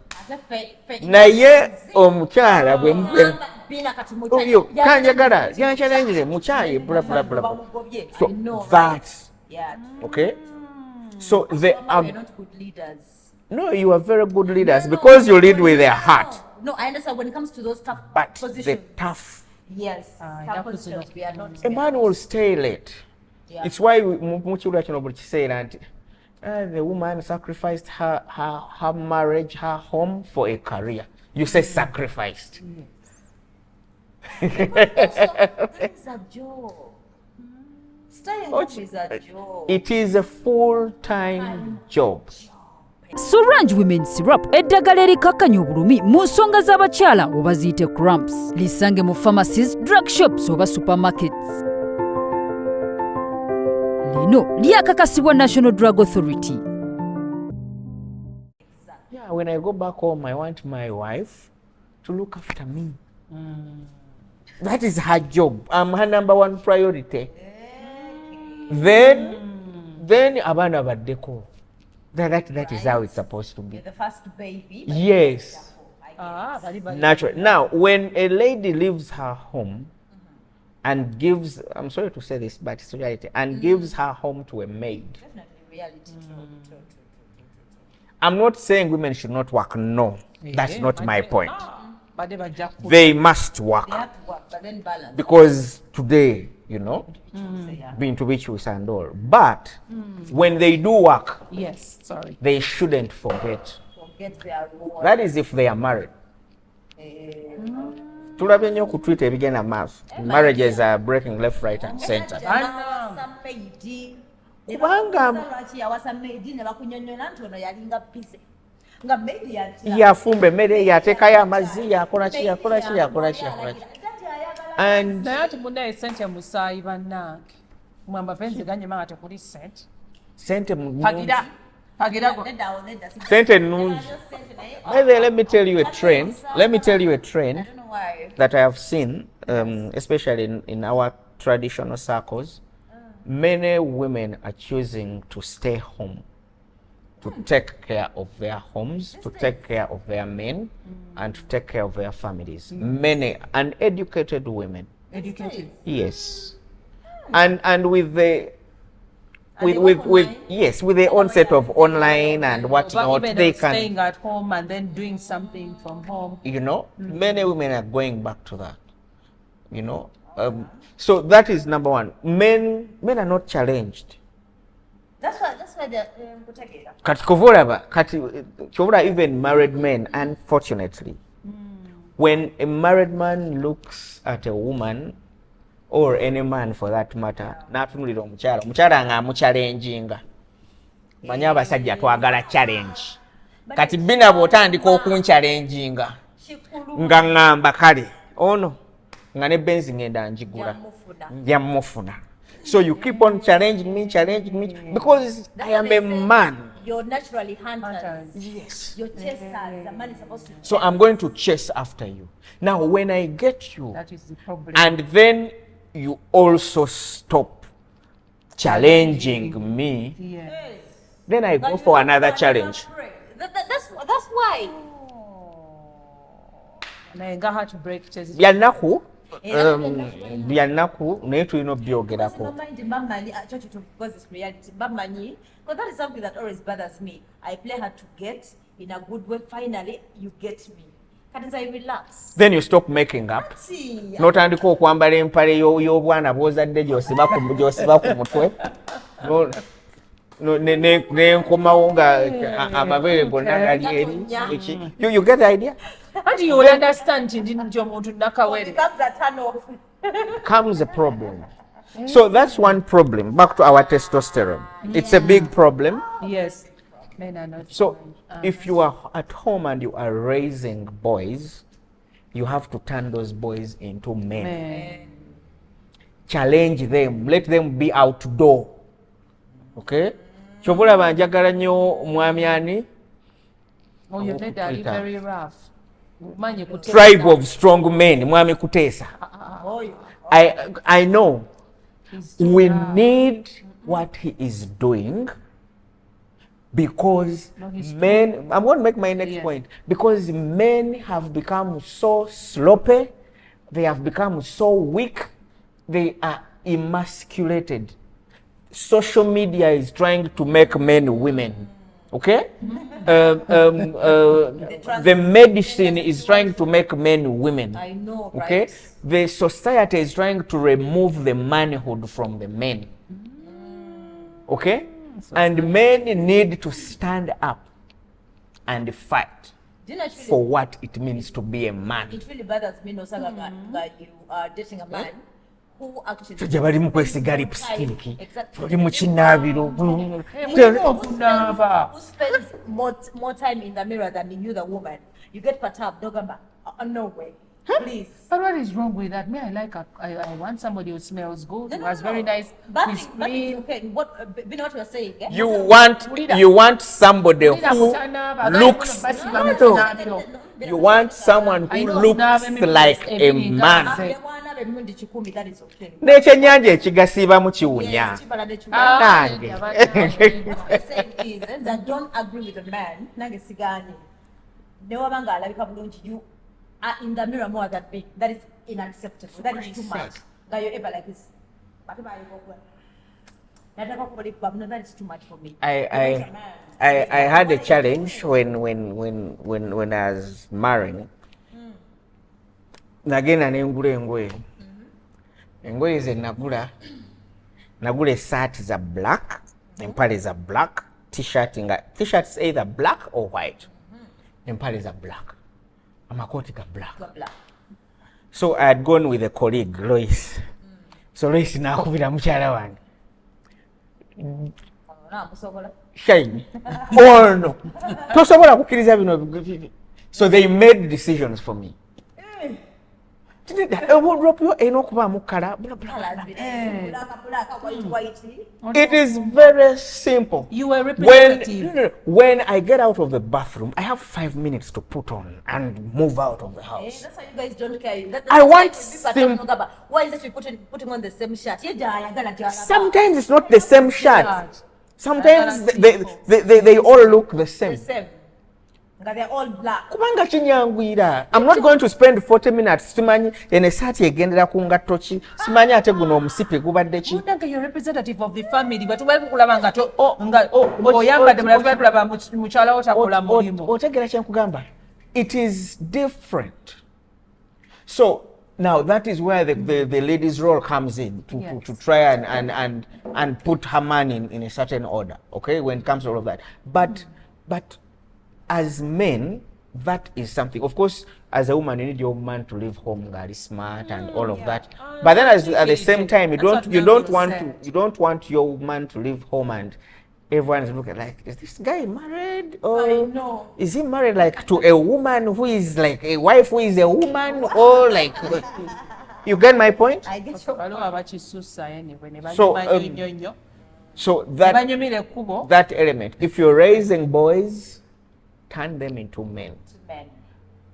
Naye omukyala bwe oyo kanjagala yanchalenjire muchayi bla bla bla. So that, okay? So they are not good leaders. No, you are very good leaders because you lead with their heart. No, I understand when it comes to those tough But positions. the tough, Yes, tough positions. We are not. a man will stay late. Yeah. It's why muchula kino buli kiseera nti the woman sacrificed her marriage, her home for a career. You say sacrificed. It's a job. Staying home is a job. It is a full-time job. Sorange Women Syrup eddagala erikakkanya obulumi mu nsonga z'abakyala oba ziyite cramps. Lisange mu pharmacies, drug shops oba supermarkets. Lino lyakakasibwa National Drug Authority. Yeah, when I go back home, I want my wife to look after me. That is her job. I'm her number one priority. Then abana baddeko. That is how it's supposed to be. The first baby. Yes. Bali. Naturally. Now, when a lady leaves her home and gives, I'm sorry to say this, but it's reality, and gives her home to a maid. Definitely reality. True. I'm not saying women should not work. No, that's not my point. But They must work. They have to work, but then balance. Because today, being to which we and all. But when they do work, yes, sorry. they shouldn't forget. Forget their role. That is if they are married. Tulabye nnyo ku Twitter ebigenda maaso. Marriages are breaking left, right and center. Kubanga yafumba emmere yateekayo amazzi yakola ki. And Naye ati munnaye ssente musaayi bannange. Mwamba penziganye maa tekuli ssente. sente Pagira go. sente nnungi. Maybe let me tell you a trend. That I have seen, especially in our traditional circles. Many women are choosing to stay home, to take care of their homes, to take care of their men, and to take care of their families. Many uneducated women Educative. Yes. And with the And they with work online? yes, with the onset of online and whatnot, Even they staying can, at home and then doing something from home. you know, many women are going back to that, you know. So that is number one. Men are not challenged. That's why they're Kutegera. Kati kovulaba, kati kyobula even married men, unfortunately, when a married man looks at a woman or any man for that matter, n'atunulira omukyala nga amuchallenginga, manyi abasajja twagala challenge. Kati bina bw'otandika okunchallenginga nga ngamba kale ono nga ne benzi ngenda njigula nja mufuna. So you keep on challenging me because I am a man. You're naturally hunters. Yes. You're chasers. The man is supposed to. So I'm going to chase after you. Now when I get you, That is the problem. and then you also stop challenging me, Yeah. then I go for another challenge. That's why. And I got her to break chest. Byanaku naye tulina obyogerako. Because that is something that always bothers me. I play hard to get in a good way. Finally, you get me. Can't I relax? Then you stop making up. See, N'otandika okwambala empale y'obwana bw'ozadde gy'osiba ku mutwe. N'enkomawo nga amabeere gonna gali eri. You get the idea? How do you understand nti omuntu nakawere? becomes a turn off. Comes a problem. So that's one problem. Back to our testosterone. It's a big problem. Yes. Men are not. So if you are at home and you are raising boys, you have to turn those boys into men. Men. Challenge them. Let them be outdoor. Okay? Kyobulaba njagala nnyo omwami ani? Oh, your dad are very rough. Manyi kutesa. Tribe of strong men. Mwami Kuteesa. I know. We need what he is doing because men, I'm going to make my next point, because men have become so sloppy, they have become so weak, they are emasculated. Social media is trying to make men women. Okay? The medicine is trying to make men women. I know, Okay? right? The society is trying to remove the manhood from the men. Okay? And men need to stand up and fight Do you know actually, for what it means to be a man. it really bothers me, no, Saga, that you are dating a man who actually. Tujja bali mu kwesiga lipstick, Exactly. tuli mu kinaabiro. Who spends more time in the mirror than you, the woman? You get perturbed, Dogamba. No way. Please. But what is wrong with that? Me, I want somebody who smells good, who has very nice, who is But clean. okay, what you're saying? Yeah? You want somebody who looks. You want someone who looks like a man. That is okay. N'ekyennyanja ekigasiibamu kiwunya. What Nange. I'm saying is that I don't agree with a man. Nange sigani. Newabanga alabika bulungi, you are in the mirror more than me. That is unacceptable. That is too much. That you're ever like this. That is too much for me. I had a challenge when I was marrying. Nagenda nengula engoye. Engoye ze nagula esaati za black, empale za black, t-shirt is either black or white. Empale za black. Amakoti ga black. So I had gone with a colleague, Lois. So Lois nakubira mukyala wange. Shine. Oh no. Tosobola kukkiriza bino. So they made decisions for me. It is very simple. You were representative. When I get out of the bathroom, I have 5 minutes to put on and move out of the house. That's why you guys don't care. I want Why is it you putting on the same shirt? Sometimes it's not the same shirt. Sometimes they all look the same. they're all black. Kubanga kinyangwira. I'm not going to spend 40 minutes simanyi ene saati egendera ku ngatto ki. Simanyi ate guno omusipi gubadde ki. Munanga you're representative of the family but wali kulaba nga oyambadde mulaba tulaba mukyala wo takola mulimu. Otegera kye nkugamba. It is different. So now that is where the lady's role comes in to try and put her man in a certain order, okay, when it comes to all of that. But as men, that is something. Of course, as a woman, you need your man to leave home, very smart and all of that. But then at the same time, you don't want your man to leave home and everyone is looking like, is this guy married? Or is he married like to a woman who is like a wife who is a woman? Or like, you get my point? I get you. So that element, if you're raising boys, turn them into men.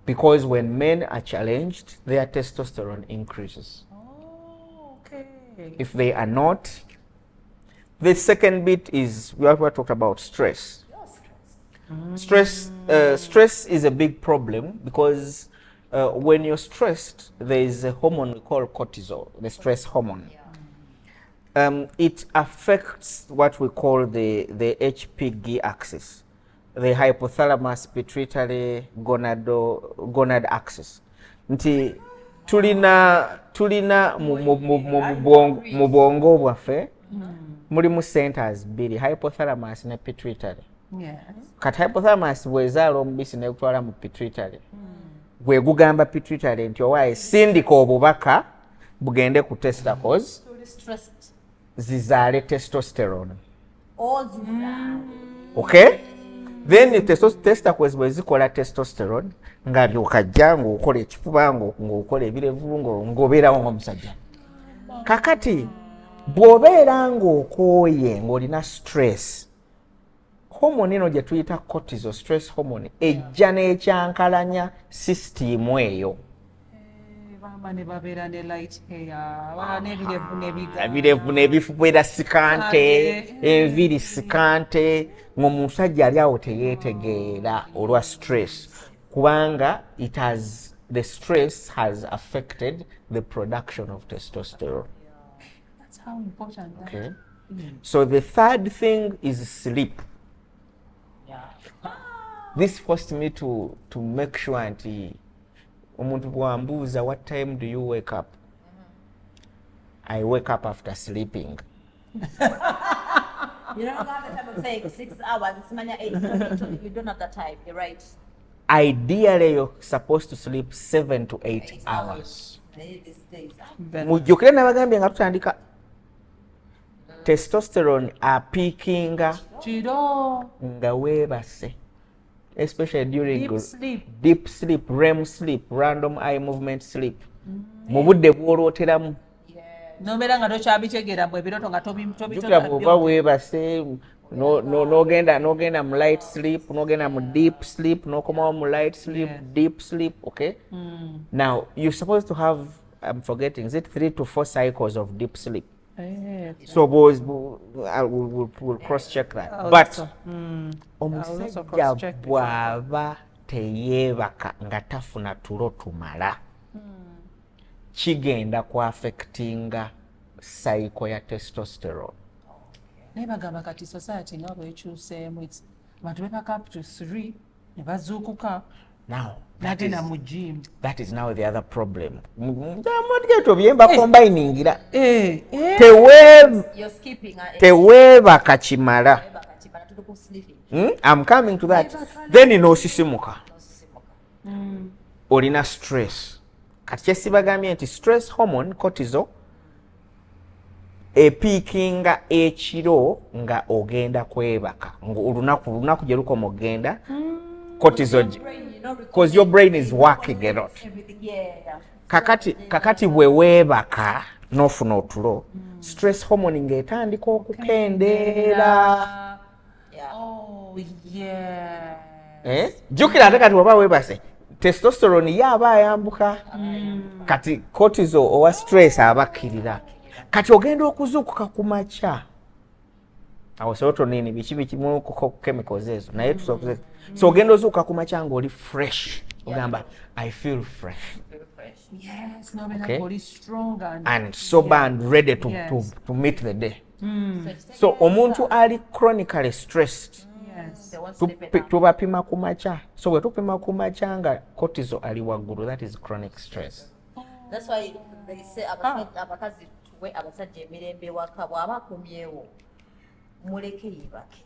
Because when men are challenged, their testosterone increases. Oh, okay. If they are not, the second bit is we have talked about stress. Stress is a big problem because when you're stressed, there is a hormone we call cortisol, the stress hormone. It affects what we call the HPG axis, the hypothalamus pituitary gonad axis. Nti tulina mu bwongo bwaffe mulimu centers bbiri, hypothalamus ne pituitary. Kati hypothalamus bwezaala omubisi nekutwala mu pituitary, gwe gugamba pituitary nti owaaye sindika obubaka bugende ku testicles zizaale testosterone. Okay? Then testicles bwe zikola testosterone nga byokajja ng'okola ekifuba ng'okola ebirevu ng'obeerawo ng'omusajja. Kakati bw'obeera ng'okooye ng'olina stress, hormone eno gye tuyita cortisol, stress hormone, ejja n'ekyankalanya system eyo. Ebirevu n'ebifubeera sikante, enviri sikante, ng'omusajja ali awo teyeetegeera olwa stress. Kubanga the stress has affected the production of testosterone. That's how important that. Okay. So the third thing is sleep. This forced me to make sure nti omuntu bwambuuza what time do you wake up? I wake up after sleeping. You don't have the time of saying 6 hours, it's mania 8, you don't have that time, you're right. Ideally, you're supposed to sleep 7 to 8 hours. Mujjukire nabagambye nga tutandika testosterone apiikinga nga weebase, especially during deep sleep, REM sleep, random eye movement sleep. Mu budde bw'olooteramu. Nobeera nga tokyabitegeera bwe biroto nga jjukira bw'oba weebase n'ogenda mu light sleep, n'ogenda mu deep sleep, n'okomawo mu light sleep, deep sleep, okay? Now, you're supposed to have, I'm forgetting, is it 3 to 4 cycles of deep sleep? So boys, we'll cross-check that. But omusajja bw'aba teyeebaka nga tafuna tulo tumala, kigenda ku affectinga cycle ya testosterone. Naye bagamba kati society nga bwekyuseemu abantu bebaka up to 3 ne bazuukuka. Now, that is now the other problem. Combiningira. Teweebaka kimala. I'm coming to that. Then n'osisimuka. Olina stress. Kati kyesibagambye nti stress hormone cortisol epiikinga ekiro nga ogenda kwebaka. Olunaku gye lukoma ogenda cortisol, because your brain is working a lot. Kakati bwe weebaka n'ofuna otulo, stress hormone ng'etandika okukendeera. Jjukira ate kati oba weebase testosterone yaaba ayambuka, kati cortisol owa stress abakkirira. Kati ogenda okuzuukuka ku makya awo serotonin biki bikimu chemicals ezo naye tusokuze so ogenda ozuuka ku makya ng'oli fresh ogamba I feel fresh. Yes, no, Okay. body strong and sober and ready to, Yes. to meet the day. So omuntu ali chronically stressed yes. tubapima ku makya so bwe tupima ku makya nga cortisol ali waggulu, that is chronic stress. That's why they say abakazi tuwe abasajja emirembe waka bw'aba akomyewo muleke yebake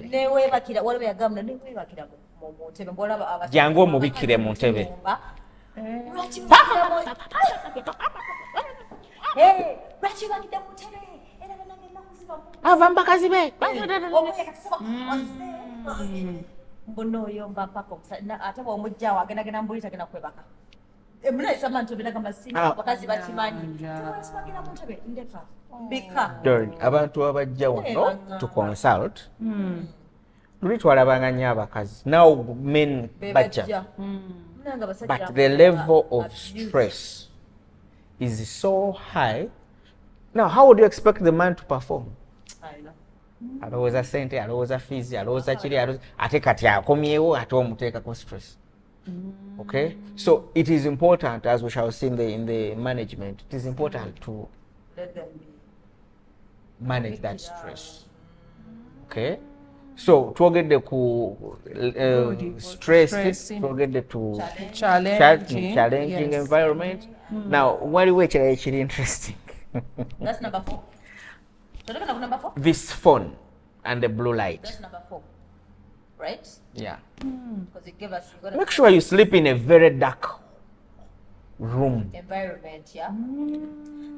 newebakira waliwo yagamula newebakira mu ntebe mbolaba abasajja jangu omubikire mu ntebe lwaki bakidde mu ntebe era nange nakuziba ava mbakazi be mbuno oyo mbapako ate bw'omugjawo agendagenda mbuli tagenda kwebaka munayisama ntobera gamasinga abakazi bakimanyi tewasibagenda mu ntebe ndeka mbika abantu abajja wano to consult luli twalabanga nnyo abakazi now men bajja but the level of stress is so high. Now how would you expect the man to perform? Alowooza sente, alowooza fees, alowooza kiri, ate kati akomyewo ate omuteekako stress. Okay, so it is important, as we shall see in the management, it is important to manage that stress. Okay, so twogedde ku stress, twogedde to challenging environment. Now waliwo ekirala ekiri interesting. That's number 4. So look at number 4. This phone and the blue light. That's number 4. Right? Yeah. Because it gave us Make sure you sleep in a very dark room. environment, yeah.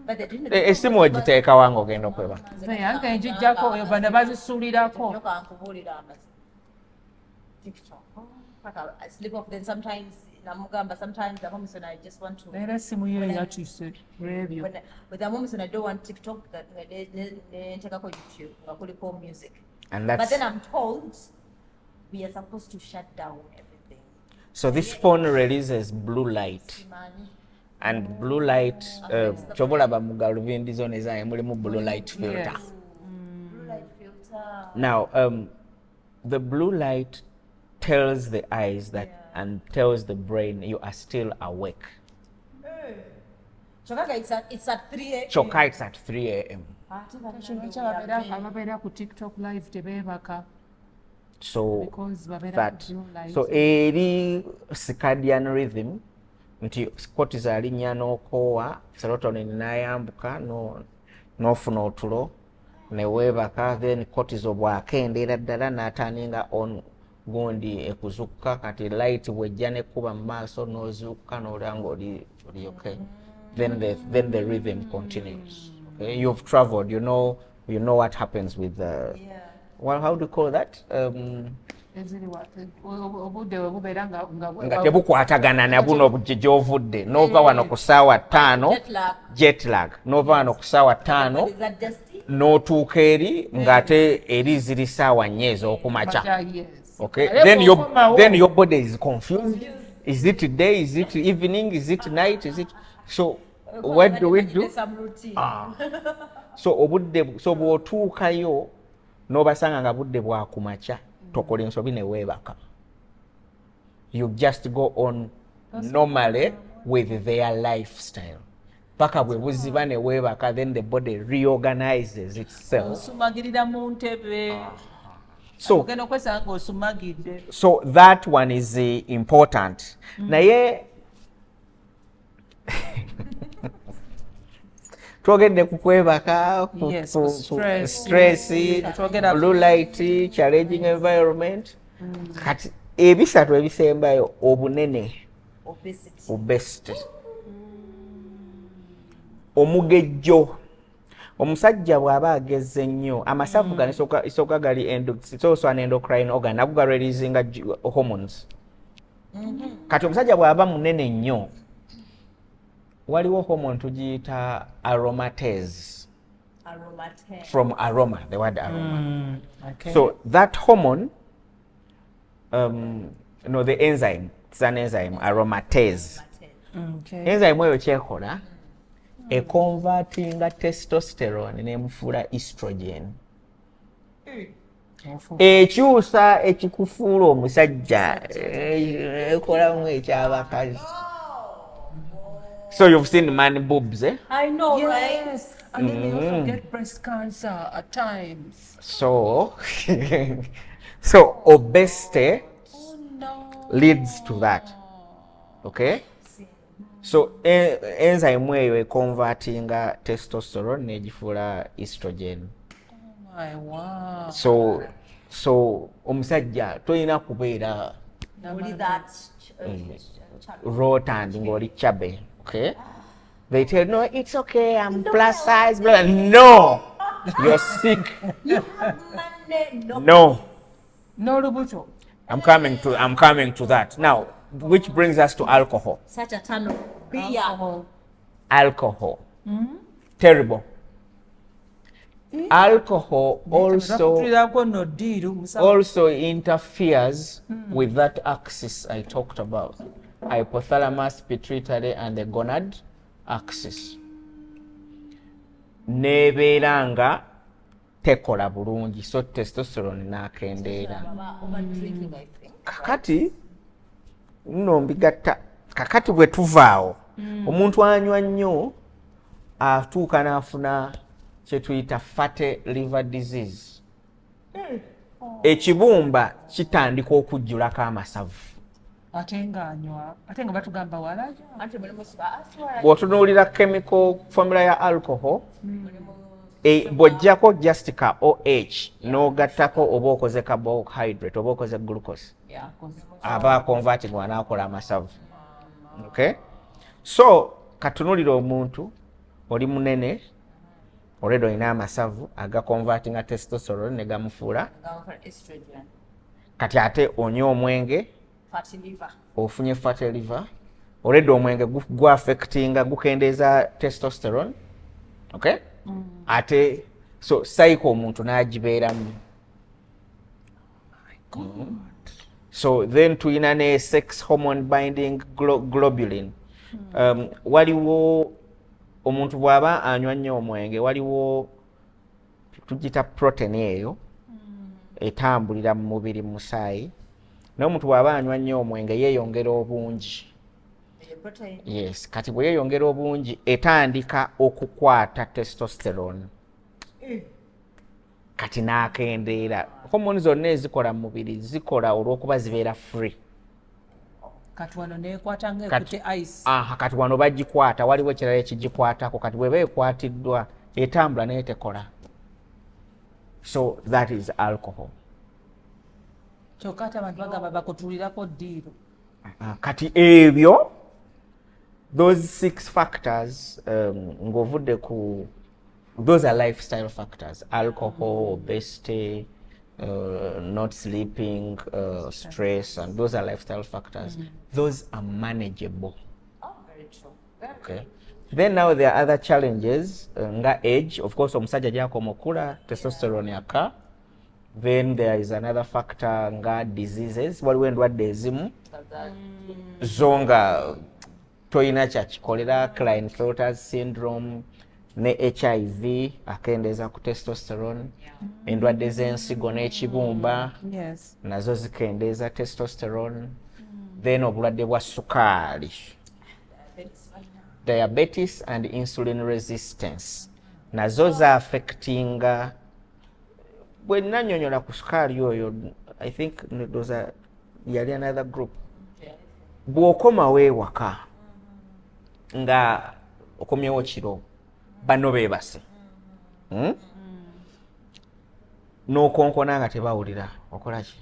But they didn't Esimu ogiteeka wange ogenda okweba. yange njijjako oyo bana bazisuulirako TikTok. I sleep off then sometimes namugamba sometimes the moments when I just want to era simu yo yatise olw'ebyo with the moments when I don't want TikTok that ntekako YouTube nga kuliko music. And But that's then I'm told we are supposed to shut down everything. so this phone releases blue light. Imani. And blue light chobolaba mu galubindi zone zange mulimu blue light filter. Yes. Blue light filter. Now the blue light tells the eyes that and tells the brain you are still awake. Chokaga it's at 3 a.m. Choka it's at 3 a.m. ababeera ku TikTok live tebeebaka So because babeera that ku blue light. so eri circadian rhythm nti cortisol alinnya n'okoowa serotonin n'ayambuka n'ofuna otulo ne weebaka then cortisol bw'akendeera ddala n'atandinga on gundi ekuzukka kati light bwejja nekkuba mu maaso n'ozuukuka n'olaba ng'oli okay. Then the rhythm continues. Okay, you've traveled, you know what happens with well, how do you call that? Obudde bwe bubeera Nga tebukwatagana na buno gy'ovudde n'ova wano ku ssaawa 5 jet lag n'ova wano ku ssaawa 5 Is that dusty? n'otuuka eri ng'ate eri ziri ssaawa 4 ez'okumakya. yes. Okay, Ale then your body is confused. Is it day? Is it evening? Is it night? Is it so? What do we do? Some routine. So obudde so bw'otuukayo n'obasanga nga budde bwa kumakya tokola ensobi ne weebaka. You just go on normally with their lifestyle. Paka bwe buziba ne weebaka, then the body reorganizes itself. Osumagirira mu ntebe So ogenda okwesanga ng'osumagidde. So that one is important. Naye twogedde ku kwebaka, Yes, ku stress, Twogera- blue light, challenging environment. Kati ebisatu ebisembayo obunene, obesity, omugejjo. Omusajja bw'aba agezze nnyo amasavu gano isooka gali endocrine organ nago ga releasinga hormones. Kati omusajja bw'aba munene nnyo waliwo hormone tugiyita aromatase from aroma, the word aroma. Okay. So that hormone the enzyme, it's an enzyme aromatase. Okay. Enzyme eyo kyekola econvertinga testosterone nemufuula estrogen. ekyusa ekikufuula omusajja ekolamu ekyabakazi. So you've seen man boobs, eh? I know, right? Yes. And then they also get breast cancer at times. So, so obesity leads to that. Okay? So enzyme eyo convertinga testosterone negifuula estrogen. My wow. So omusajja toyina kubeera Only that. rotund ng'oli chubby. Okay? They tell no, it's okay, I'm plus size, blah. No! You're sick. You have money, no. No. No lubuto. I'm coming to that. Now, which brings us to alcohol. Such a ton of beer. Alcohol. Terrible. Alcohol also interferes with that axis I talked about. Hypothalamus, pituitary, and the gonad axis. Nebeeranga tekola bulungi, so testosterone nakendeera. Kakati nno mbigatta. Kakati bwe tuvaawo omuntu anywa nnyo atuuka n'afuna kye tuyita fatty liver disease. Ekibumba kitandika okujjulako amasavu. Ate nga batugamba walaja. Bw'otunuulira chemical formula ya alcohol, bw'oggyako just ka OH n'ogattako oba okoze carbohydrate oba okoze glucose, aba converting wanaakola amasavu. Okay? So katunulira omuntu oli munene already olina amasavu aga converting testosterone ne gamufuula kati ate onywa omwenge ofunye fatty liver already omwenge gu affectinga gukendeeza testosterone. Okay? Ate so cycle omuntu n'agibeeramu. So then tuyina ne sex hormone binding globulin. Waliwo omuntu bw'aba anywa nnyo omwenge waliwo tugita protein eyo etambulira mu mubiri mu musaayi. N'omuntu bw'aba anywa nnyo omwenge yeeyongera obungi. Yes, kati bwe yeeyongera obungi etandika okukwata testosterone. Kati n'akendeera. Hormone zonna ezikola mu mubiri zikola olw'okuba zibeera free. Kati wano neekwata ng'ekutte ice. Kati wano bagikwata waliwo ekirala ekigikwatako kati bw'eba ekwatiddwa etambula naye tekola. So that is alcohol. Kyokka ate abantu bagamba bakutulirako ddiiro. Kati ebyo those 6 factors ng'ovudde ku those are lifestyle factors. Alcohol, obesity, not sleeping, stress, and those are lifestyle factors. Those are manageable. Oh, very true. Okay. Then now there are other challenges. Nga age, of course, omusajja gy'akoma okula testosterone yaka. Then there is another factor nga diseases. Waliwo endwadde ezimu zonga toyina kyakikolera, Klinefelter syndrome ne HIV akendeeza ku testosterone. Endwadde z'ensigo n'ekibumba nazo zikendeeza testosterone. Then obulwadde bwa sukaali, diabetes and insulin resistance nazo za affectinga. Bwe nnannyonnyola ku sukaali oyo, I think those are yali another group. Bw'okomawo ewaka nga okomyewo kiro bano beebase n'okonkona nga tebawulira okola ki?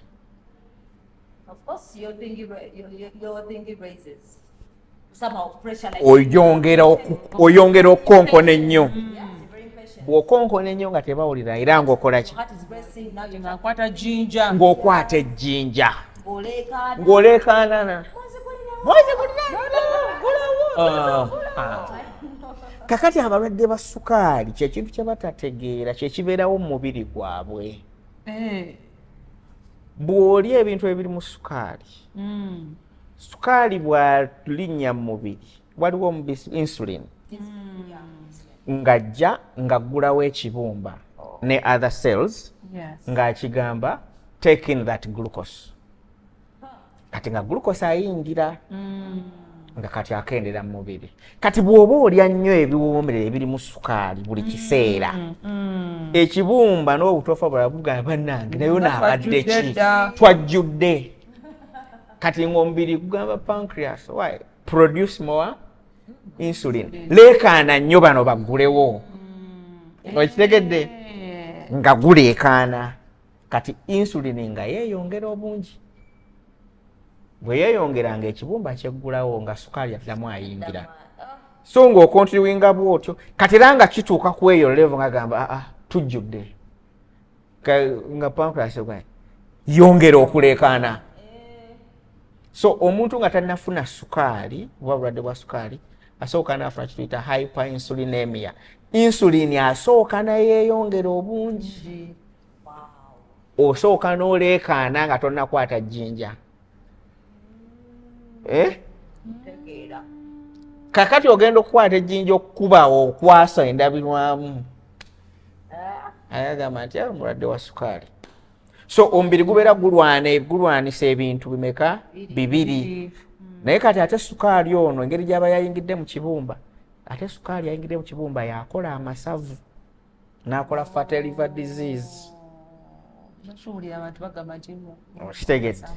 Of course, your thinking raises. Somehow pressure like oyongera okukonkona ennyo. Bw'okonkona ennyo nga tebawulira era ng'okola ki? Ng'akwata jinja. Ng'okwata ejjinja ng'oleekaanana. Kakati abalwadde ba sukaali kyekintu kye batategeera kyekibeerawo mu mubiri gwabwe. Bw'olya ebintu ebiri mu sukaali, sukaali bw'alinnya mu mubiri waliwo omubisi insulin ng'ajja ng'aggulawo ekibumba ne other cells Yes. ng'akigamba take in that glucose. Kati nga glucose ayingira nga kati akendera mu mubiri. Kati bw'oba olya nnyo ebiwoomerera ebirimu sukaali buli kiseera ekibumba n'obutofa bulabuga bannange nayo naabadde ki twajjudde. Kati ng'omubiri gugamba pancreas why produce more insulin, leekaana nnyo bano baggulewo. Okitegedde nga guleekaana. Kati insulin nga yeeyongera obungi, bwe yeeyongeranga ekibumba kyeggulawo nga sukaali addamu ayingira. So ng'okontriwinga bw'otyo kati era nga kituuka ku eyo level nga gamba tujjudde nga pancreas yongera okuleekaana. So omuntu nga tannafuna sukaali oba bulwadde bwa sukaali asooka n'afuna kituyita hyperinsulinemia. Insulin asooka nayeeyongera obungi. Osooka n'oleekaana nga tonnakwata jjinja. Kakati ogenda okukwata ejjinja okukubawo okwasa endabirwamu ayagamba nti mulwadde wa sukaali. So omubiri gubeera gulwanisa ebintu bimeka? Bibiri. Naye kati ate sukaali ono engeri gy'aba yayingidde mu kibumba, ate sukaali yayingidde mu kibumba yakola amasavu n'akola fatty liver disease. Kitegedde.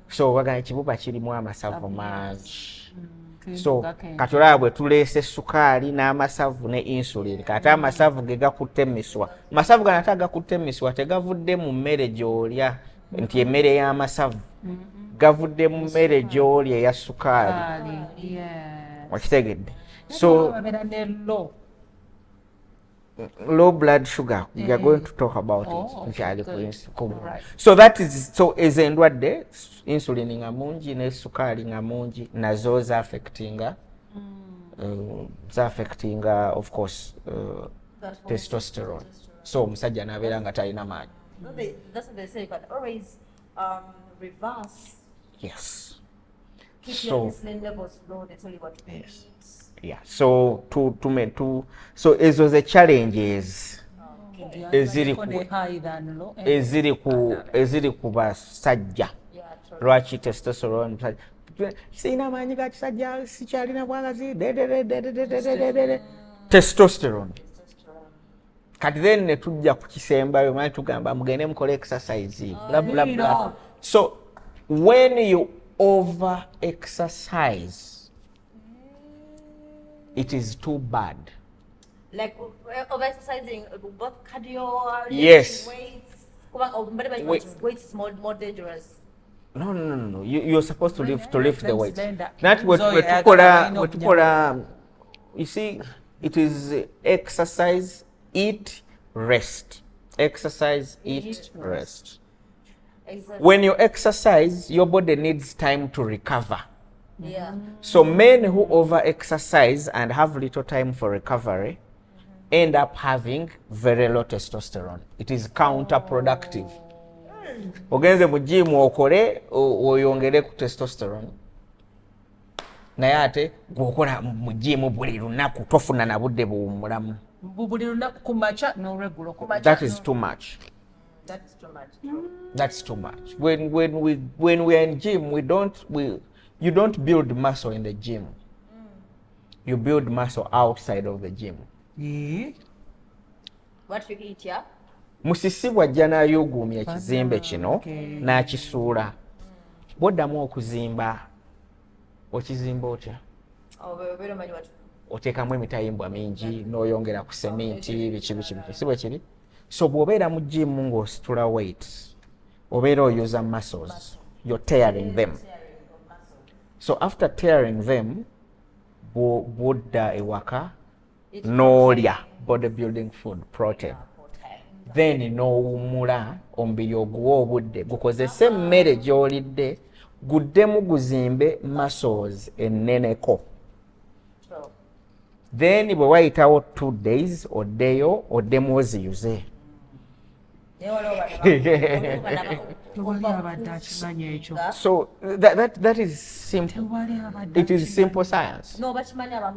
So bagamba ekibumba kirimu amasavu mangi. So kati olaba bwe tuleese sukaali n'amasavu ne insulin, kati amasavu ge gakutte emiswa. Amasavu gano ate agakutte emiswa tegavudde mu mmere gy'olya nti emmere y'amasavu, gavudde mu mmere gy'olya eya sukaali. Okitegedde. So low blood sugar, we are going to talk about it. So that is, so is endwadde insulin nga mungi ne sukaali nga mungi nazo zaffectinga of course testosterone. So omusajja n'abeera nga talina maanyi. That's what they say, but always reverse. Yes. Keep your insulin levels low. They tell you what to eat. Yeah. So so ezo ze challenges eziri ku basajja. Lwaki testosterone sina maanyi ga kisajja sikyalina bwagazi testosterone. Kati then ne tujja ku kisembayo mali tugamba mugende mukole exercise blah blah blah. So when you over exercise, it is too bad. Like over exercising, both cardio, yes, weights, weights is more dangerous. No. You're supposed to lift the weight. That's what you see, it is exercise, eat, rest. Exercise, eat, rest. Exactly. When you exercise, your body needs time to recover. Yeah. So men who over-exercise and have little time for recovery end up having very low testosterone. It is counterproductive. Ogenze mu gym okole oyongere ku testosterone. Naye ate gwokola mu gym buli lunaku tofuna na budde buwumulamu. Buli lunaku kumacha no regular kumacha. That is too much. That's too much. That's too much. When we are in gym, you don't build muscle in the gym. You build muscle outside of the gym. What you eat, yeah? Musisi bw'ajja n'ayuguumya ekizimbe kino n'akisuula. Bw'oddamu okuzimba, okizimba otya? Oteekamu emitayimbwa mingi n'oyongera ku seminti biki si bwe kiri? So bw'obeera mu gym ng'ositula weights, obeera oyoza muscles, you're tearing them. So after tearing them, bw'odda ewaka n'olya bodybuilding food, protein. Then n'owummula omubiri oguwa obudde gukozese emmere gy'olidde guddemu guzimbe muscles enneneko. Then bwe wayitawo 2 days oddeyo oddemu oziyuze. So that is simple. It is simple science. No, but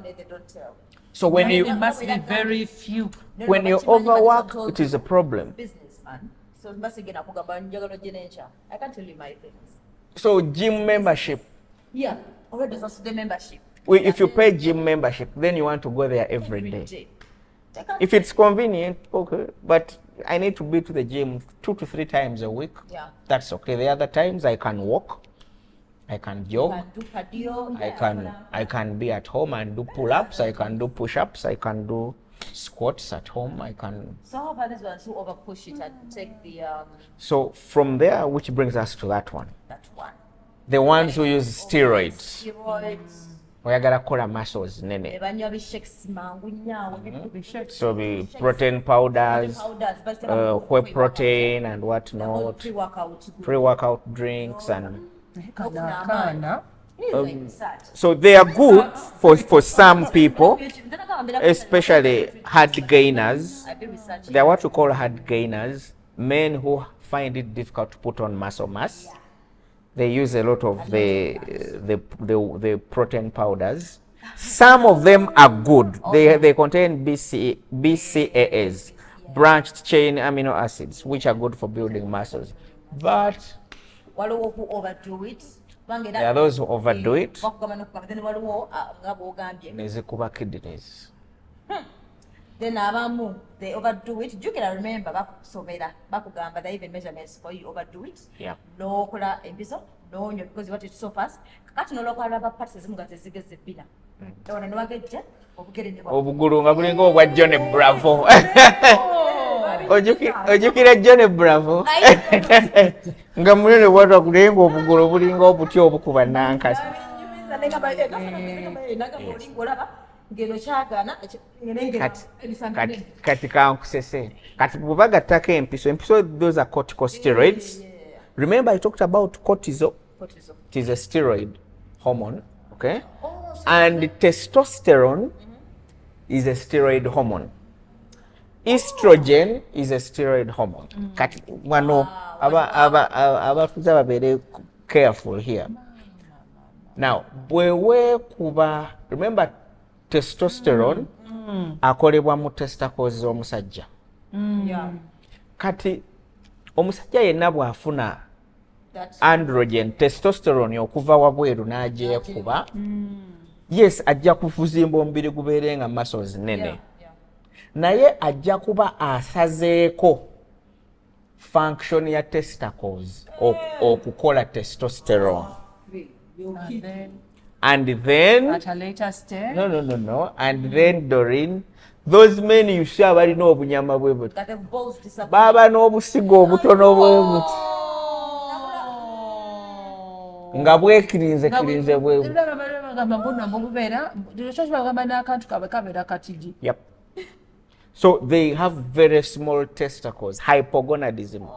they don't tell. So when It you must be very few. when you overwork, it is a problem. Businessman. So must get up I can't tell you my things. So gym membership. Yeah. Already that's the membership. If you pay gym membership, then you want to go there every day. If it's convenient, okay. But I need to be to the gym 2 to 3 times a week. Yeah. That's okay. The other times I can walk, I can jog, Do cardio. I can be at home and do pull-ups, I can do push-ups, I can do squats at home, I can. So how about these ones who over push it and take the So from there, which brings us to that one. that one? The ones who use steroids. Steroids. Oyagala kola muscles nene. Ebanywa bishakes mangu nyawo. So the protein powders, whey protein and whatnot, pre-workout drinks and. So they are good for some people, especially hard gainers. They are what we call hard gainers, men who find it difficult to put on muscle mass. They use a lot of the protein powders. Some of them are good. They contain BCAAs, branched chain amino acids, which are good for building muscles. But there are those who overdo it. Nezikuba kidneys. Then abamu they overdo it. You can remember bakusomera bakugamba they even measurements for you overdo it. Yeah. No kola empiso no nyo because you want it so fast. Kakati no lokala aba parts ezimu gazizigeze bina. Tona no wagejja obugere ne obugulu nga bulinga obwa John Bravo. Ojukira John Bravo. Nga munene bwatwa kulenga obugulu bulinga obutyo obukuba nankasi. Kati kankusese kati bubagattako empiso those are corticosteroids. Remember I talked about cortisol. It is a steroid hormone, okay? And testosterone is a steroid hormone. Estrogen is a steroid hormone. Kati wano abafuzi ababere careful here. Now bwewe kuba remember testosterone akolebwa mu testicles z'omusajja. Kati omusajja yenna bw'afuna androgen testosterone okuva wabweru n'agyekuba, yes ajja kufuzimba omubiri gubeere nga muscles nene, naye ajja kuba asazeeko function ya testicles okukola testosterone. And then At a later stage. no. And then Doreen, those men you see abalina obunyama bwe buto baba n'obusigo obutono bwe buto nga bwekirinze bwe buto. Yep. So they have very small testicles, hypogonadism.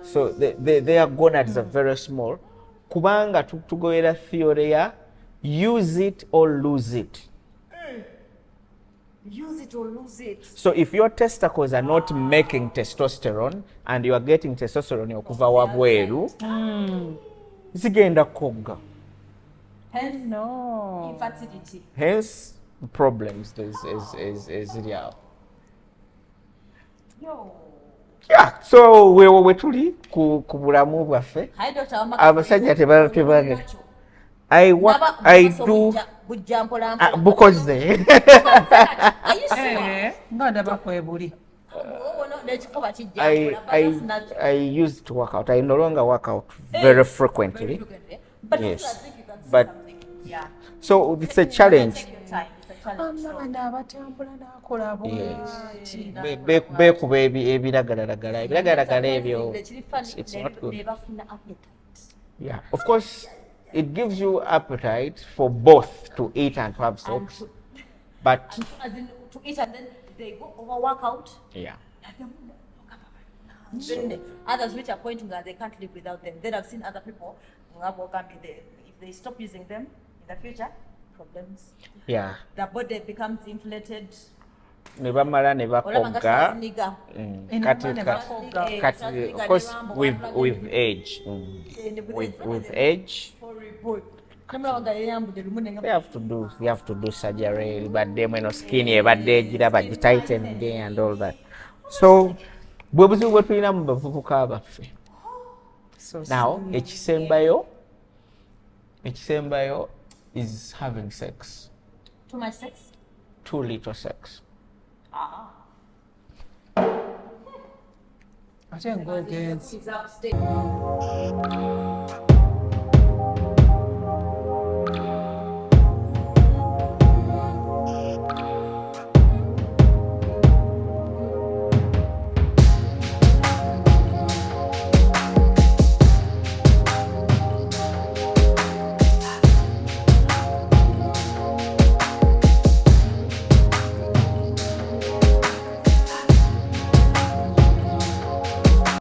So their gonads are very small. Kubanga tugoera theory ya use it or lose it. Use it or lose it. So if your testicles are not making testosterone and you are getting testosterone okuva wabweru, zigenda kogga. Hence No. infertility. Hence problems is real. Yeah, so we tuli ku bulamu bwaffe. Hi Dr. Wamaka. Abasajja tebagala. I do because they Nga ndaba kwebuli. I used to work out. I no longer work out very frequently. Yes. But so it's a challenge. Bekuba ebiragalalagala ebyo. It's not good. Yeah. Of course, it gives you appetite for both to eat and to have sex. But as in to eat and then they go over workout. yeah. Then others which are pointing that they can't live without them. Then I've seen other people if they stop using them in the future, problems. Yeah. The body becomes inflated. Ne bamala ne bakogga. Kati of course with age. With age They have to do surgery, but them no skinny, but they gira tighten again and all that. So bwe buzibu bwe tulina mu bavubuka baffe. Now ekisembayo is having sex. Too much sex? Too little sex. Ate ng'ogenze. She's upstairs.